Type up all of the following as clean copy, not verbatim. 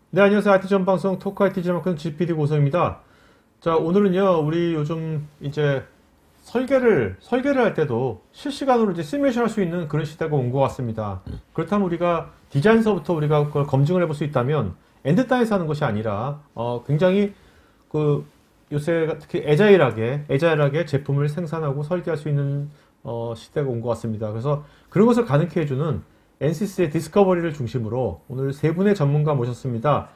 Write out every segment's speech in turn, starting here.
네, 안녕하세요. IT 전방송 토크 IT 전방송 GPD 고성입니다. 자, 오늘은요, 우리 요즘 이제 설계를 할 때도 실시간으로 이제 시뮬레이션 할 수 있는 그런 시대가 온 것 같습니다. 그렇다면 우리가 디자인서부터 우리가 그걸 검증을 해볼 수 있다면 엔드 단에서 하는 것이 아니라, 굉장히 요새 특히 애자일하게 제품을 생산하고 설계할 수 있는, 시대가 온 것 같습니다. 그래서 그런 것을 가능케 해주는 NCS의 디스커버리를 중심으로 오늘 세 분의 전문가 모셨습니다.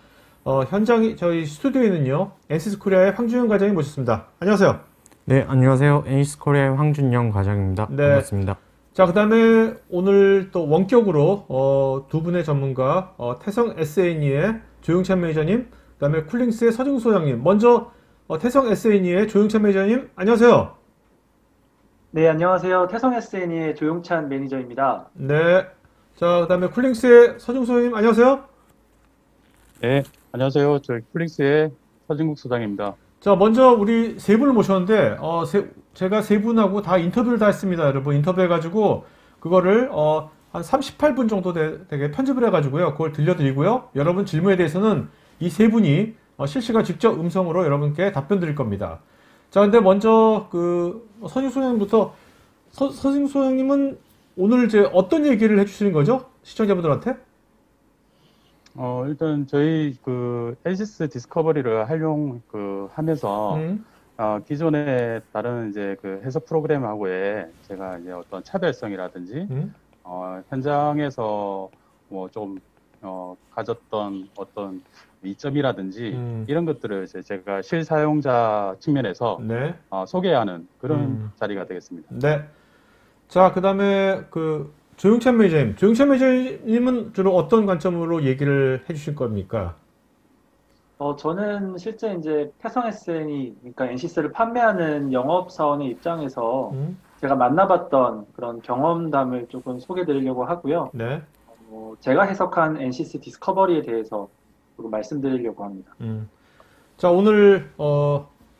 저희 스튜디오에는요, NCS 코리아의 황준영 과장님 모셨습니다. 안녕하세요. 네, 안녕하세요. NCS 코리아의 황준영 과장입니다. 네. 반갑습니다. 자, 그 다음에 오늘 또 원격으로, 두 분의 전문가, 태성 SNE의 조용찬 매니저님, 그 다음에 쿨링스의 서진국 소장님. 먼저, 태성 SNE의 조용찬 매니저님, 안녕하세요. 네, 안녕하세요. 태성 SNE의 조용찬 매니저입니다. 네. 자, 그 다음에 쿨링스의 서진국 소장님, 안녕하세요. 네, 안녕하세요. 저희 쿨링스의 서진국 소장입니다. 자, 먼저 우리 세 분을 모셨는데, 제가 세 분하고 다 인터뷰를 다 했습니다. 여러분, 인터뷰해가지고, 그거를, 한 38분 정도 되게 편집을 해가지고요. 그걸 들려드리고요. 여러분 질문에 대해서는 이 세 분이 실시간 직접 음성으로 여러분께 답변 드릴 겁니다. 자, 근데 먼저, 서진국 소장님부터, 서진국 소장님은 오늘 이제 어떤 얘기를 해주시는 거죠? 시청자분들한테? 일단 저희 NCS 디스커버리를 하면서 기존의 다른 이제 해석 프로그램하고의 제가 이제 어떤 차별성이라든지 현장에서 뭐 좀 가졌던 어떤 이점이라든지 이런 것들을 이제 제가 실사용자 측면에서 네. 소개하는 그런 자리가 되겠습니다. 네. 자, 그 다음에 조용찬 매니저님은 주로 어떤 관점으로 얘기를 해주실 겁니까? 저는 실제 이제 태성 SNE, 그러니까 NCS를 판매하는 영업사원의 입장에서 제가 만나봤던 그런 경험담을 조금 소개해 드리려고 하고요. 네. 제가 해석한 NCS 디스커버리에 대해서 조금 말씀드리려고 합니다. 자, 오늘,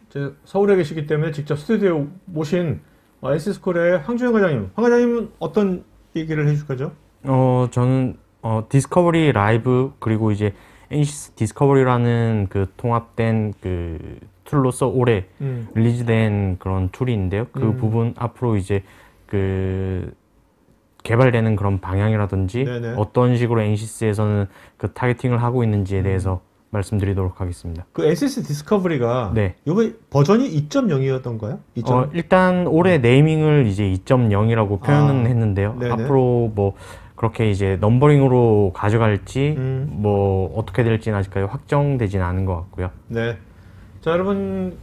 이제 서울에 계시기 때문에 직접 스튜디오에 모신 NCS 코리아의 황준영 과장님. 황 과장님은 어떤 얘기를 해주실 거죠? 저는, 디스커버리 라이브, 그리고 이제 NCS 디스커버리라는 통합된 툴로서 올해 릴리즈된 그런 툴이 있는데요. 그 부분 앞으로 이제 개발되는 그런 방향이라든지 네네. 어떤 식으로 NCS에서는 타겟팅을 하고 있는지에 대해서 말씀드리도록 하겠습니다. NCS 디스커버리가 네. 이번 버전이 2.0이었던가요? 일단 올해 네이밍을 이제 2.0이라고 표현은 했는데요. 네네. 앞으로 뭐 그렇게 이제 넘버링으로 가져갈지 뭐 어떻게 될지는 아직까지 확정되지는 않은 것 같고요. 네. 자, 여러분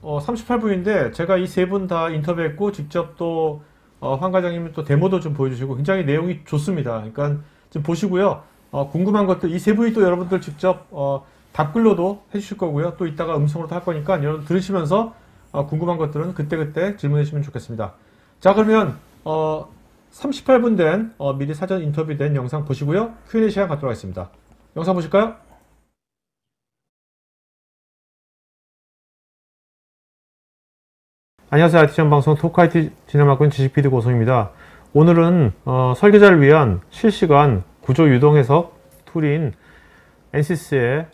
38분인데 제가 이 세 분 다 인터뷰했고 직접 또 황 과장님이 또 데모도 좀 보여주시고 굉장히 내용이 좋습니다. 그러니까 좀 보시고요. 궁금한 것들 이 세 분이 또 여러분들 직접 답글로도 해주실 거고요. 또 이따가 음성으로도 할 거니까 여러분 들으시면서 궁금한 것들은 그때그때 질문해 주시면 좋겠습니다. 자, 그러면 38분 된 미리 사전 인터뷰된 영상 보시고요. Q&A 시간 갖도록 하겠습니다. 영상 보실까요? 안녕하세요. IT 전방송 토크 IT 진행 맡고 있는 GPD 고성입니다. 오늘은 설계자를 위한 실시간 구조 유동 해석 툴인 NCS의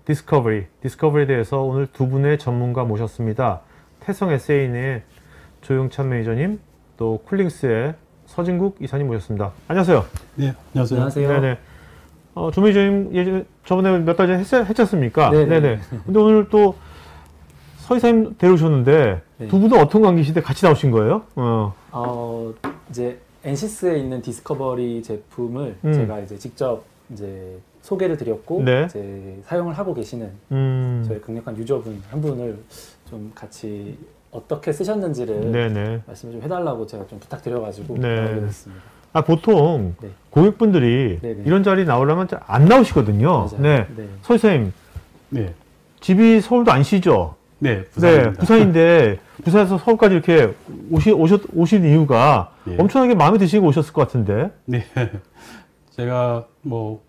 디스커버리에 대해서 오늘 두 분의 전문가 모셨습니다. 태성 SNE의 조용찬 매니저님, 또 쿨링스의 서진국 이사님 모셨습니다. 안녕하세요. 네, 안녕하세요. 안녕하세요. 네네. 조 매니저님 저번에 몇 달 전에 했지 않습니까? 네네. 근데 오늘 또 서 이사님 데려오셨는데 네. 두 분은 어떤 관계시대 같이 나오신 거예요? 이제 NCS에 있는 디스커버리 제품을 제가 이제 직접 이제 소개를 드렸고 네. 이제 사용을 하고 계시는 저희 강력한 유저분 한 분을 좀 같이 어떻게 쓰셨는지를 네네. 말씀을 좀 해달라고 제가 좀 부탁드려가지고 네. 나오게 됐습니다. 보통 네. 고객분들이 네네. 이런 자리 나오려면 잘 안 나오시거든요. 맞아요. 네. 네. 서 이사님, 네, 집이 서울도 아니시죠? 네, 부산입니다. 부산인데 부산에서 서울까지 이렇게 오신 이유가 네. 엄청나게 마음에 드시고 오셨을 것 같은데. 네, 제가 뭐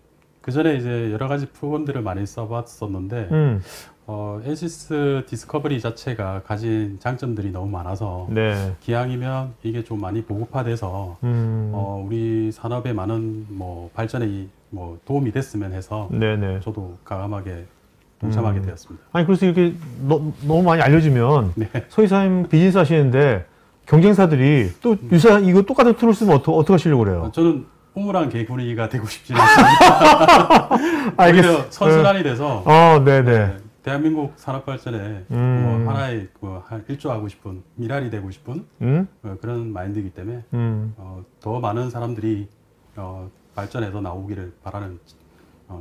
그 전에 이제 여러 가지 프로그램들을 많이 써봤었는데 엔시스 디스커버리 자체가 가진 장점들이 너무 많아서 네. 기왕이면 이게 좀 많이 보급화돼서 우리 산업의 많은 뭐 발전에 뭐 도움이 됐으면 해서 네네. 저도 가감하게 동참하게 되었습니다. 아니 그래서 이렇게 너무 많이 알려지면 네. 소희사님 비즈니스 하시는데 경쟁사들이 또 유사한 이거 똑같은 툴을 쓰면 어떻게 하시려고 그래요? 저는 우물한 개구리가 되고 싶지는 않습니다. 오히려 선순환이 돼서 네네. 대한민국 산업 발전에 뭐 하나의 한 일조하고 싶은 미랄이 되고 싶은 그런 마인드이기 때문에 더 많은 사람들이 발전해서 나오기를 바라는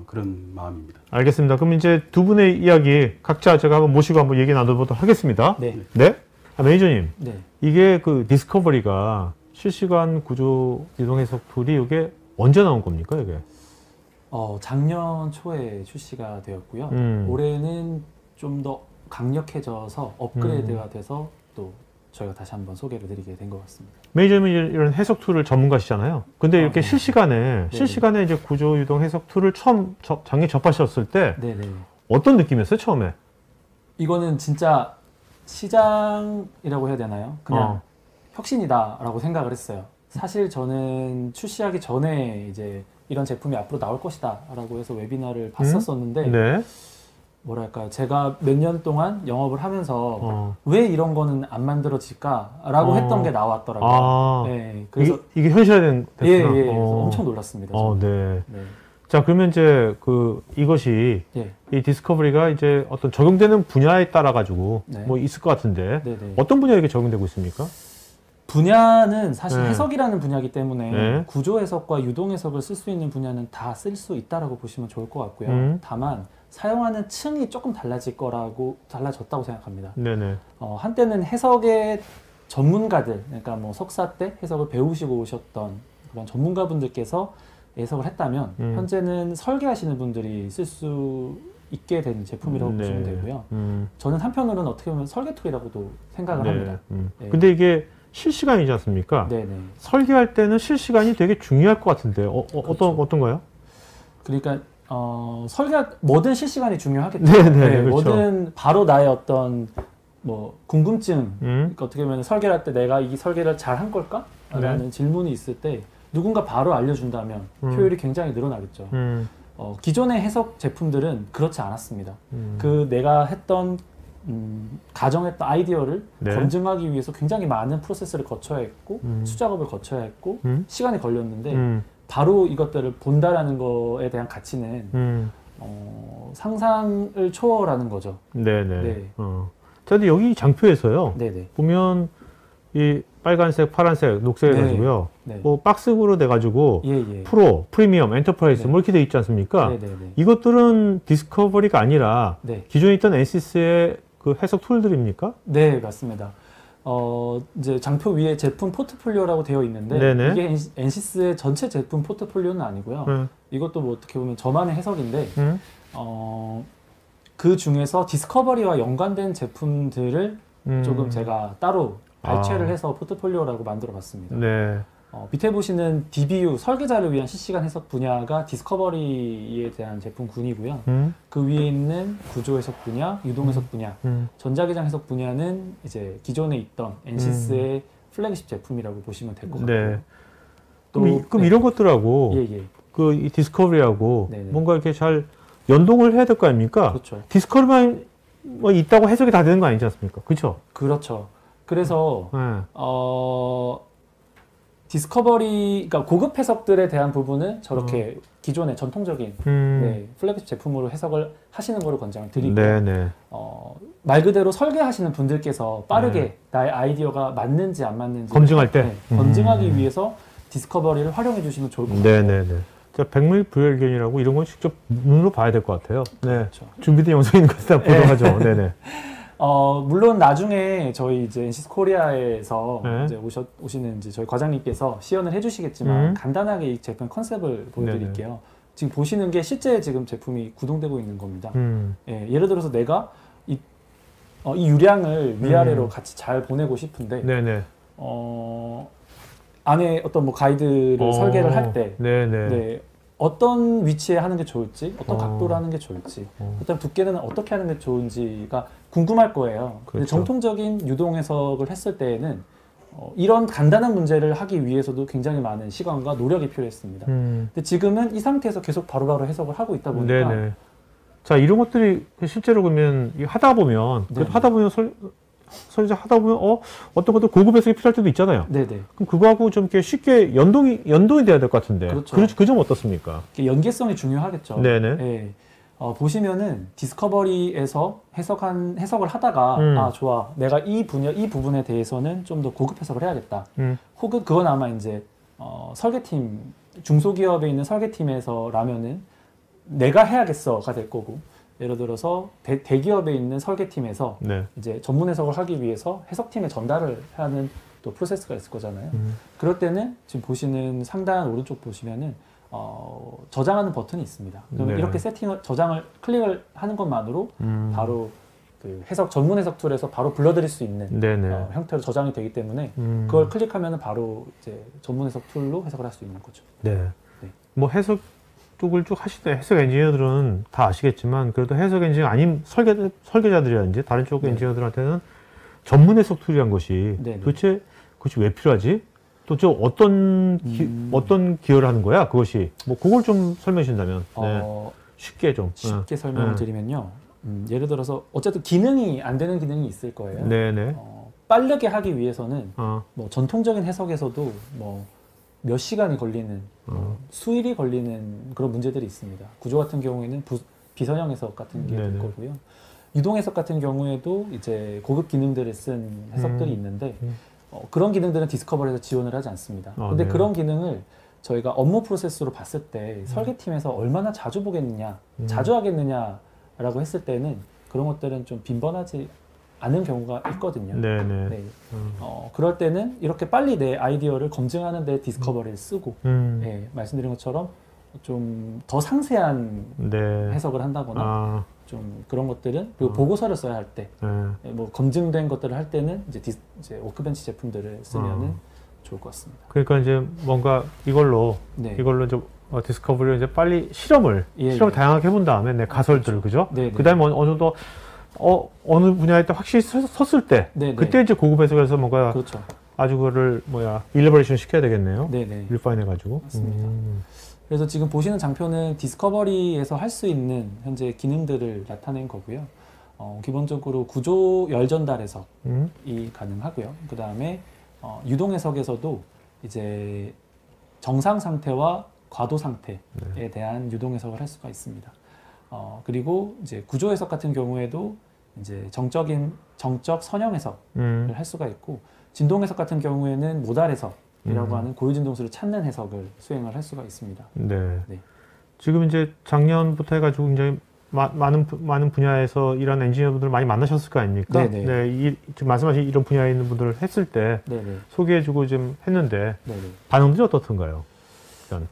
그런 마음입니다. 알겠습니다. 그럼 이제 두 분의 이야기 각자 제가 한번 모시고 한번 얘기 나눠보도록 하겠습니다. 네. 네? 매니저님, 네. 이게 그 디스커버리가 실시간 구조 이동 해석 툴이 이게 언제 나온 겁니까, 이게? 작년 초에 출시가 되었고요. 올해는 좀 더 강력해져서 업그레이드가 돼서 또 저희가 다시 한번 소개를 드리게 된 것 같습니다. 매니저님이 이런 해석 툴을 전문가시잖아요. 근데 이렇게 네. 실시간에 이제 구조 유동 해석 툴을 처음 작년에 접하셨을 때 네네. 어떤 느낌이었어요, 처음에? 이거는 진짜 시장이라고 해야 되나요? 그냥 혁신이다라고 생각을 했어요. 사실 저는 출시하기 전에 이제 이런 제품이 앞으로 나올 것이다라고 해서 웨비나를 봤었었는데 네. 뭐랄까 제가 몇 년 동안 영업을 하면서 왜 이런 거는 안 만들어질까라고 했던 게 나왔더라고요. 네, 그래서 이게 현실화된 됐구나. 그래서 엄청 놀랐습니다. 저는. 네. 네. 자, 그러면 이제 이것이 이 디스커버리가 이제 어떤 적용되는 분야에 따라 가지고 네. 뭐 있을 것 같은데 네네. 어떤 분야에 이게 적용되고 있습니까? 분야는 사실 네. 해석이라는 분야이기 때문에 네. 구조 해석과 유동 해석을 쓸 수 있는 분야는 다 쓸 수 있다라고 보시면 좋을 것 같고요. 다만 사용하는 층이 조금 달라졌다고 생각합니다. 네네. 한때는 해석의 전문가들, 그러니까 뭐 석사 때 해석을 배우시고 오셨던 그런 전문가분들께서 해석을 했다면 현재는 설계하시는 분들이 쓸 수 있게 된 제품이라고 보시면 되고요. 저는 한편으로는 어떻게 보면 설계 툴이라고도 생각을 합니다. 네. 근데 이게 실시간이지 않습니까? 네네. 설계할 때는 실시간이 되게 중요할 것 같은데 그렇죠. 어떤가요? 그러니까 뭐든 실시간이 중요하겠죠. 네네, 그렇죠. 뭐든 바로 나의 어떤 뭐 궁금증, 그러니까 어떻게 보면 설계를 할 때 내가 이 설계를 잘 한 걸까? 라는 질문이 있을 때 누군가 바로 알려준다면 효율이 굉장히 늘어나겠죠. 기존의 해석 제품들은 그렇지 않았습니다. 내가 했던 가정했던 아이디어를 네. 검증하기 위해서 굉장히 많은 프로세스를 거쳐야 했고 수작업을 거쳐야 했고 시간이 걸렸는데 바로 이것들을 본다라는 거에 대한 가치는 상상을 초월하는 거죠. 네네. 네. 자, 근데 여기 장표에서요. 네네. 보면 이 빨간색, 파란색, 녹색 네. 해가지고요. 네. 뭐 박스로 돼가지고 예. 프로, 프리미엄, 엔터프라이즈 네. 뭐 이렇게 돼 있지 않습니까? 네네네. 이것들은 디스커버리가 아니라 네. 기존에 있던 엔시스의 그 해석 툴들입니까? 네, 맞습니다. 이제 장표 위에 제품 포트폴리오라고 되어 있는데 네네. 이게 엔시스의 전체 제품 포트폴리오는 아니고요. 이것도 뭐 어떻게 보면 저만의 해석인데 그 중에서 디스커버리와 연관된 제품들을 조금 제가 따로 발췌를 해서 포트폴리오라고 만들어 봤습니다. 네. 밑에 보시는 DBU 설계자를 위한 실시간 해석 분야가 디스커버리에 대한 제품군이고요. 그 위에 있는 구조 해석 분야, 유동 해석 분야, 전자기장 해석 분야는 이제 기존에 있던 엔시스의 플래그십 제품이라고 보시면 될 것 같고요. 네. 그럼 이런 것들하고 이 디스커버리하고 네네. 뭔가 이렇게 잘 연동을 해야 될 거 아닙니까? 그렇죠. 디스커버리만 뭐 있다고 해석이 다 되는 거 아니지 않습니까? 그렇죠? 그렇죠. 그래서 네. 디스커버리, 그러니까 고급 해석들에 대한 부분은 저렇게 기존의 전통적인 플래그십 제품으로 해석을 하시는 거를 권장을 드리고 네네. 말 그대로 설계하시는 분들께서 빠르게 나의 아이디어가 맞는지 안 맞는지 검증할 때? 검증하기 위해서 디스커버리를 활용해 주시면 좋을 것 같아요. 네네네. 자, 백밀불여일견이라고 이런 건 직접 눈으로 봐야 될 것 같아요. 네. 그렇죠. 준비된 영상인 것 같다 보도록 하죠. 네네. 물론 나중에 저희 이제 엔시스 코리아에서 네. 이제 오시는 이제 저희 과장님께서 시연을 해주시겠지만 간단하게 이 제품 컨셉을 보여드릴게요. 지금 보시는 게 실제 지금 제품이 구동되고 있는 겁니다. 예, 예를 들어서 내가 이 유량을 위아래로 같이 잘 보내고 싶은데 네네. 안에 어떤 뭐 가이드를 설계를 할 때 네네. 네, 어떤 위치에 하는 게 좋을지, 어떤 각도로 하는 게 좋을지, 그다음 두께는 어떻게 하는 게 좋은지가 궁금할 거예요. 근데 그렇죠. 정통적인 유동 해석을 했을 때에는 이런 간단한 문제를 하기 위해서도 굉장히 많은 시간과 노력이 필요했습니다. 근데 지금은 이 상태에서 계속 바로바로 해석을 하고 있다 보니까 네네. 자, 이런 것들이 실제로 그러면 하다 보면, 네네. 하다 보면 설계자 하다 보면, 어떤 것도 고급 해석이 필요할 때도 있잖아요. 네네. 그럼 그거하고 좀 이렇게 쉽게 연동이 돼야 될 것 같은데. 그렇죠. 그 점 어떻습니까? 연계성이 중요하겠죠. 네네. 예. 보시면은 디스커버리에서 해석을 하다가 아 좋아 내가 이 부분에 대해서는 좀 더 고급 해석을 해야겠다. 혹은 그건 아마 이제 설계팀 중소기업에 있는 설계팀에서라면은 내가 해야겠어가 될 거고 예를 들어서 대기업에 있는 설계팀에서 네. 이제 전문 해석을 하기 위해서 해석팀에 전달을 하는 또 프로세스가 있을 거잖아요. 그럴 때는 지금 보시는 상단 오른쪽 보시면은 저장하는 버튼이 있습니다. 그러면 네. 이렇게 저장을 클릭을 하는 것만으로 바로 그 전문 해석 툴에서 바로 불러들일 수 있는 네네. 형태로 저장이 되기 때문에 그걸 클릭하면 바로 이제 전문 해석 툴로 해석을 할 수 있는 거죠. 네. 네. 뭐 해석 쪽을 쭉 하실 때 해석 엔지니어들은 다 아시겠지만 그래도 해석 엔지니어 아닌 설계자들이라든지 다른 쪽 네. 엔지니어들한테는 전문 해석 툴이란 것이 네, 네. 도대체 그것이 왜 필요하지? 또 저 어떤 기여를 하는 거야? 그것이 뭐 그걸 좀 설명해 주신다면 네. 쉽게 좀 쉽게 설명을 드리면요. 예를 들어서 어쨌든 기능이 안 되는 기능이 있을 거예요. 네네. 빠르게 하기 위해서는 뭐 전통적인 해석에서도 몇 시간이 걸리는 수일이 걸리는 그런 문제들이 있습니다. 구조 같은 경우에는 비선형 해석 같은 게 될 거고요. 유동 해석 같은 경우에도 이제 고급 기능들을 쓴 해석들이 있는데 그런 기능들은 디스커버리에서 지원을 하지 않습니다. 근데 네. 그런 기능을 저희가 업무 프로세스로 봤을 때 설계팀에서 얼마나 자주 보겠느냐, 자주 하겠느냐라고 했을 때는 그런 것들은 좀 빈번하지 않은 경우가 있거든요. 네네. 네. 그럴 때는 이렇게 빨리 내 아이디어를 검증하는 데 디스커버리를 쓰고 네, 말씀드린 것처럼 좀 더 상세한 네. 해석을 한다거나 좀 그런 것들은 그리고 보고서를 써야 할 때 뭐 검증된 것들을 할 때는 이제 워크벤치 제품들을 쓰면은 좋을 것 같습니다. 그러니까 이제 뭔가 이걸로 네. 이제 디스커버리를 이제 빨리 실험을 다양하게 해본 다음에 내 가설들을 그죠? 네, 네. 그다음에 어느 정도 어느 분야에 딱 확실히 섰을 때 네, 그때 네. 이제 고급 해석에서 뭔가 그렇죠. 아주 그거를 일러버레이션 시켜야 되겠네요. 네네. 리파인 해가지고. 맞습니다. 그래서 지금 보시는 장표는 디스커버리에서 할 수 있는 현재 기능들을 나타낸 거고요. 기본적으로 구조 열 전달 해석이 가능하고요. 그 다음에 유동 해석에서도 이제 정상 상태와 과도 상태에 대한 유동 해석을 할 수가 있습니다. 그리고 이제 구조 해석 같은 경우에도 이제 정적 선형 해석을 할 수가 있고 진동 해석 같은 경우에는 모달 해석이라고 하는 고유 진동수를 찾는 해석을 수행을 할 수가 있습니다. 네. 네. 지금 이제 작년부터 해가지고 굉장히 많은 분야에서 일하는 엔지니어분들 많이 만나셨을 거 아닙니까? 네네. 네. 지금 말씀하신 이런 분야에 있는 분들을 했을 때 네네. 소개해주고 좀 했는데 네네. 반응들이 어떻던가요? 일단.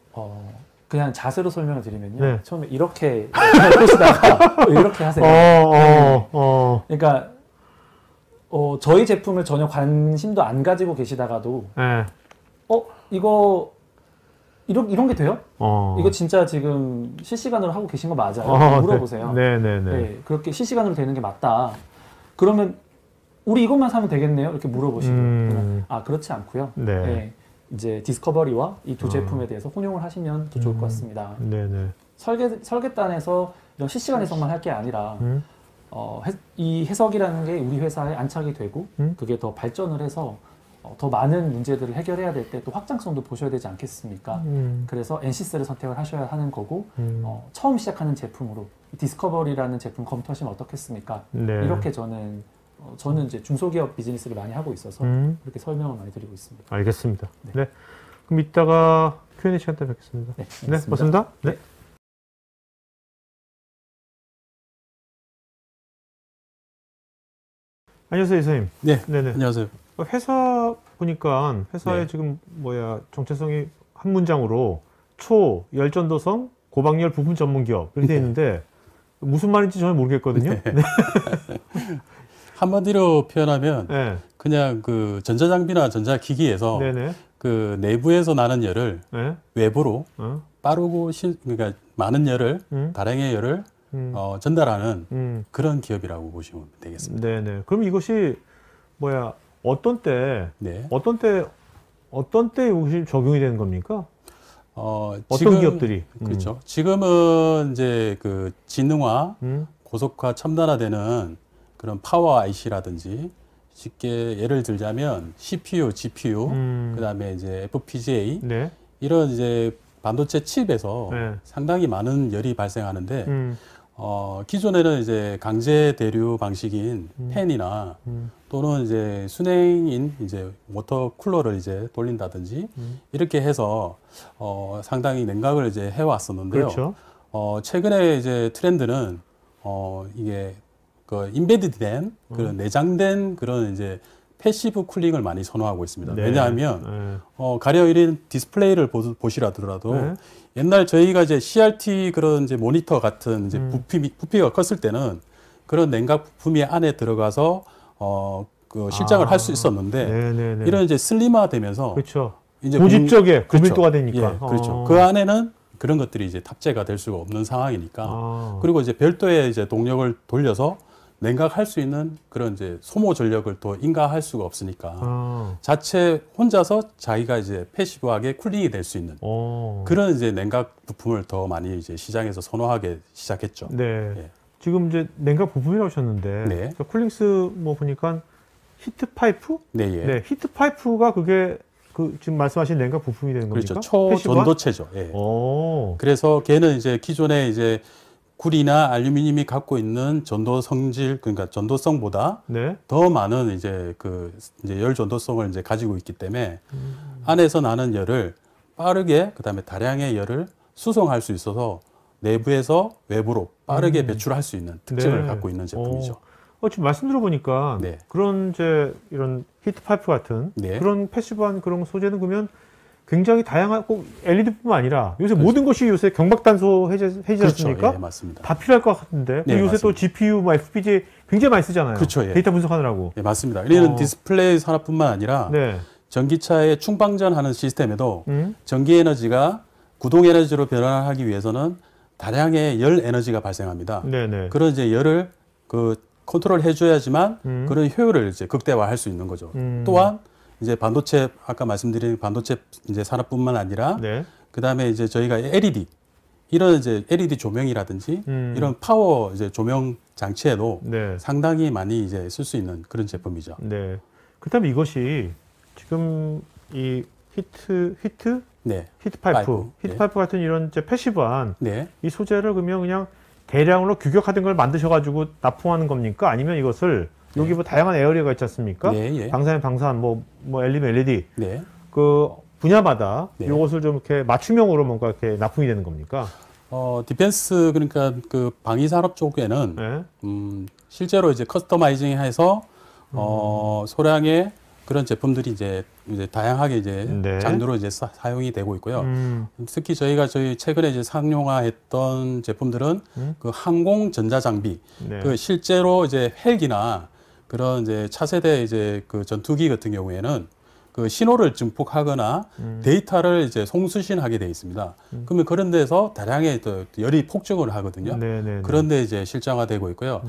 그냥 자세로 설명을 드리면요. 네. 처음에 이렇게 보시다가 이렇게 하세요. 그러니까 저희 제품을 전혀 관심도 안 가지고 계시다가도 네. 이거 이런 게 돼요? 이거 진짜 지금 실시간으로 하고 계신 거 맞아요? 물어보세요. 네네네. 네, 그렇게 실시간으로 되는 게 맞다. 그러면 우리 이것만 사면 되겠네요? 이렇게 물어보시고 그렇지 않고요. 네. 네, 이제 디스커버리와 이 두 제품에 대해서 혼용을 하시면 더 좋을 것 같습니다. 네네. 설계단에서 이런 실시간 해석만 할 게 아니라 이 해석이라는 게 우리 회사에 안착이 되고 그게 더 발전을 해서 더 많은 문제들을 해결해야 될 때 또 확장성도 보셔야 되지 않겠습니까? 그래서 NCS를 선택을 하셔야 하는 거고 처음 시작하는 제품으로 디스커버리라는 제품 검토하시면 어떻겠습니까? 네. 이렇게 저는 이제 중소기업 비즈니스를 많이 하고 있어서 그렇게 설명을 많이 드리고 있습니다. 알겠습니다. 네. 그럼 이따가 Q&A 시간 때 뵙겠습니다. 네, 네, 고맙습니다. 네. 안녕하세요, 이사님. 네, 네네. 안녕하세요. 회사 보니까 회사의 지금 정체성이 한 문장으로 초열전도성 고박열 부품 전문 기업 이렇게 되어 있는데 무슨 말인지 저는 모르겠거든요. 네. 한마디로 표현하면 네. 그냥 그 전자장비나 전자기기에서 네네. 그 내부에서 나는 열을 네. 외부로 빠르고 그러니까 많은 열을 다량의 열을 전달하는 그런 기업이라고 보시면 되겠습니다. 네네. 그럼 이것이 뭐야 어떤 때 네. 어떤 때 이것이 적용이 되는 겁니까? 어떤 지금, 기업들이? 그렇죠. 지금은 이제 그 지능화, 고속화, 첨단화되는 그런 파워 IC라든지 쉽게 예를 들자면 CPU, GPU, 그다음에 이제 FPGA 네. 이런 이제 반도체 칩에서 네. 상당히 많은 열이 발생하는데 기존에는 이제 강제 대류 방식인 팬이나 또는 이제 순행인 이제 워터 쿨러를 이제 돌린다든지 이렇게 해서 상당히 냉각을 이제 해왔었는데요. 그렇죠. 최근에 이제 트렌드는 이게 그 인베디드된 그런 내장된 그런 이제 패시브 쿨링을 많이 선호하고 있습니다. 네. 왜냐하면 가령 이런 디스플레이를 보시라더라도 네. 옛날 저희가 이제 CRT 그런 이제 모니터 같은 이제 부피가 컸을 때는 그런 냉각 부품이 안에 들어가서 그 실장을 할 수 있었는데 네네네. 이런 이제 슬림화되면서 그렇죠. 이제 고집적에 그렇죠. 구밀도가 되니까. 예, 그렇죠. 그 안에는 그런 것들이 이제 탑재가 될 수가 없는 상황이니까 그리고 이제 별도의 이제 동력을 돌려서 냉각할 수 있는 그런 이제 소모 전력을 또 인가할 수가 없으니까 자체 혼자서 자기가 이제 패시브하게 쿨링이 될 수 있는 그런 이제 냉각 부품을 더 많이 이제 시장에서 선호하기 시작했죠. 네. 예. 지금 이제 냉각 부품이라고 하셨는데 네. 그러니까 쿨링스 뭐 보니까 히트 파이프? 네, 예. 네, 히트 파이프가 그게 그 지금 말씀하신 냉각 부품이 되는 겁니까? 그렇죠. 초전도체죠. 예. 오. 그래서 걔는 이제 기존에 이제 구리나 알루미늄이 갖고 있는 전도 성질, 그러니까 전도성보다 네. 더 많은 이제 그 이제 열 전도성을 이제 가지고 있기 때문에 안에서 나는 열을 빠르게 그다음에 다량의 열을 수송할 수 있어서 내부에서 외부로 빠르게 배출할 수 있는 특징을 네. 갖고 있는 제품이죠. 지금 말씀 들어보니까 네. 그런 이제 이런 히트 파이프 같은 네. 그런 패시브한 그런 소재는 그러면 굉장히 다양한 꼭 LED뿐만 아니라 요새 그렇죠. 모든 것이 요새 경박단소 해지 그렇죠. 않습니까? 예, 맞습니다. 다 필요할 것 같은데 네, 요새 맞습니다. 또 GPU, 뭐 FPGA 굉장히 많이 쓰잖아요. 그렇죠, 예. 데이터 분석하느라고. 예, 맞습니다. 이는 디스플레이 산업뿐만 아니라 네. 전기차의 충방전하는 시스템에도 전기 에너지가 구동 에너지로 변환하기 위해서는 다량의 열 에너지가 발생합니다. 네네. 그런 이제 열을 그 컨트롤 해줘야지만 그런 효율을 이제 극대화할 수 있는 거죠. 또한 이제 반도체 아까 말씀드린 반도체 이제 산업뿐만 아니라 네. 그 다음에 이제 저희가 LED 이런 이제 LED 조명이라든지 이런 파워 이제 조명 장치에도 네. 상당히 많이 이제 쓸 수 있는 그런 제품이죠. 네. 그다음에 이것이 지금 이 히트 네. 파이프, 히트 네. 파이프 같은 이런 이제 패시브한 네. 이 소재를 그냥 대량으로 규격화된 걸 만드셔가지고 납품하는 겁니까? 아니면 이것을 여기 뭐 다양한 에어리어가 있지 않습니까? 네, 예. 방사능, 방산, 뭐 LED 네. 그 분야마다 네. 이것을 좀 이렇게 맞춤형으로 뭔가 이렇게 납품이 되는 겁니까? 디펜스 그러니까 그 방위 산업 쪽에는 네. 실제로 이제 커스터마이징해서 소량의 그런 제품들이 이제 다양하게 이제 네. 장르로 이제 사용이 되고 있고요. 특히 저희 최근에 이제 상용화했던 제품들은 그 항공 전자 장비, 네. 그 실제로 이제 헬기나 그런 이제 차세대 이제 그 전투기 같은 경우에는 그 신호를 증폭하거나 데이터를 이제 송수신하게 돼 있습니다. 그러면 그런 데서 다량의 또 열이 폭증을 하거든요. 네네네. 그런데 이제 실장화되고 있고요.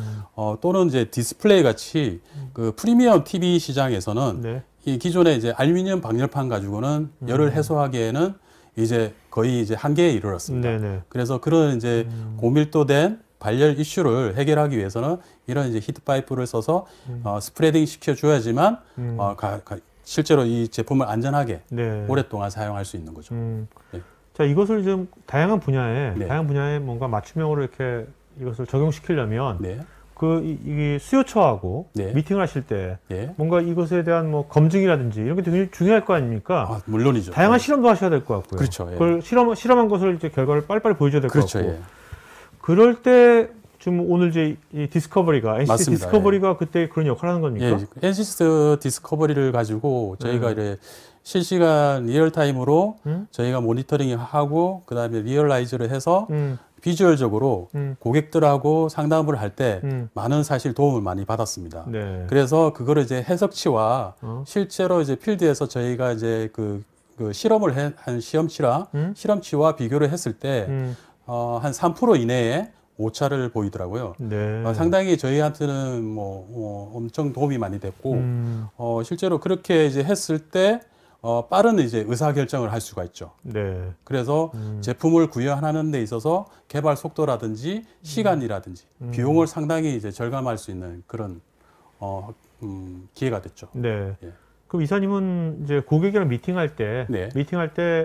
또는 이제 디스플레이 같이 그 프리미엄 TV 시장에서는 네. 이 기존의 이제 알루미늄 방열판 가지고는 열을 해소하기에는 이제 거의 이제 한계에 이르렀습니다. 네네. 그래서 그런 이제 고밀도된 발열 이슈를 해결하기 위해서는 이런 이제 히트 파이프를 써서 스프레딩 시켜줘야지만 실제로 이 제품을 안전하게 네. 오랫동안 사용할 수 있는 거죠. 네. 자, 이것을 좀 다양한 분야에 네. 뭔가 맞춤형으로 이렇게 이것을 적용시키려면 네. 이게 수요처하고 네. 미팅을 하실 때 네. 뭔가 이것에 대한 뭐 검증이라든지 이런 게 되게 중요할 거 아닙니까? 물론이죠. 다양한 네. 실험도 하셔야 될 것 같고요. 그렇죠. 예. 그걸 실험한 것을 이제 결과를 빨리빨리 보여줘야 될 것 그렇죠. 같고. 예. 그럴 때 지금 오늘 이제 이 디스커버리가 NCT 맞습니다. 디스커버리가 그때 그런 역할을 하는 겁니까? 예, NCT 디스커버리를 가지고 저희가 이제 실시간 리얼타임으로 저희가 모니터링하고 그다음에 리얼라이즈를 해서 비주얼적으로 고객들하고 상담을 할 때 많은 사실 도움을 많이 받았습니다. 네. 그래서 그거를 이제 해석치와 실제로 이제 필드에서 저희가 이제 그 그 실험을 한 실험치와 비교를 했을 때 한 3% 이내에 오차를 보이더라고요. 네. 상당히 저희한테는 엄청 도움이 많이 됐고 실제로 그렇게 이제 했을 때 빠른 이제 의사 결정을 할 수가 있죠. 네. 그래서 제품을 구현하는 데 있어서 개발 속도라든지 시간이라든지 비용을 상당히 이제 절감할 수 있는 그런 기회가 됐죠. 네. 예. 그럼 이사님은 이제 고객이랑 미팅할 때, 네.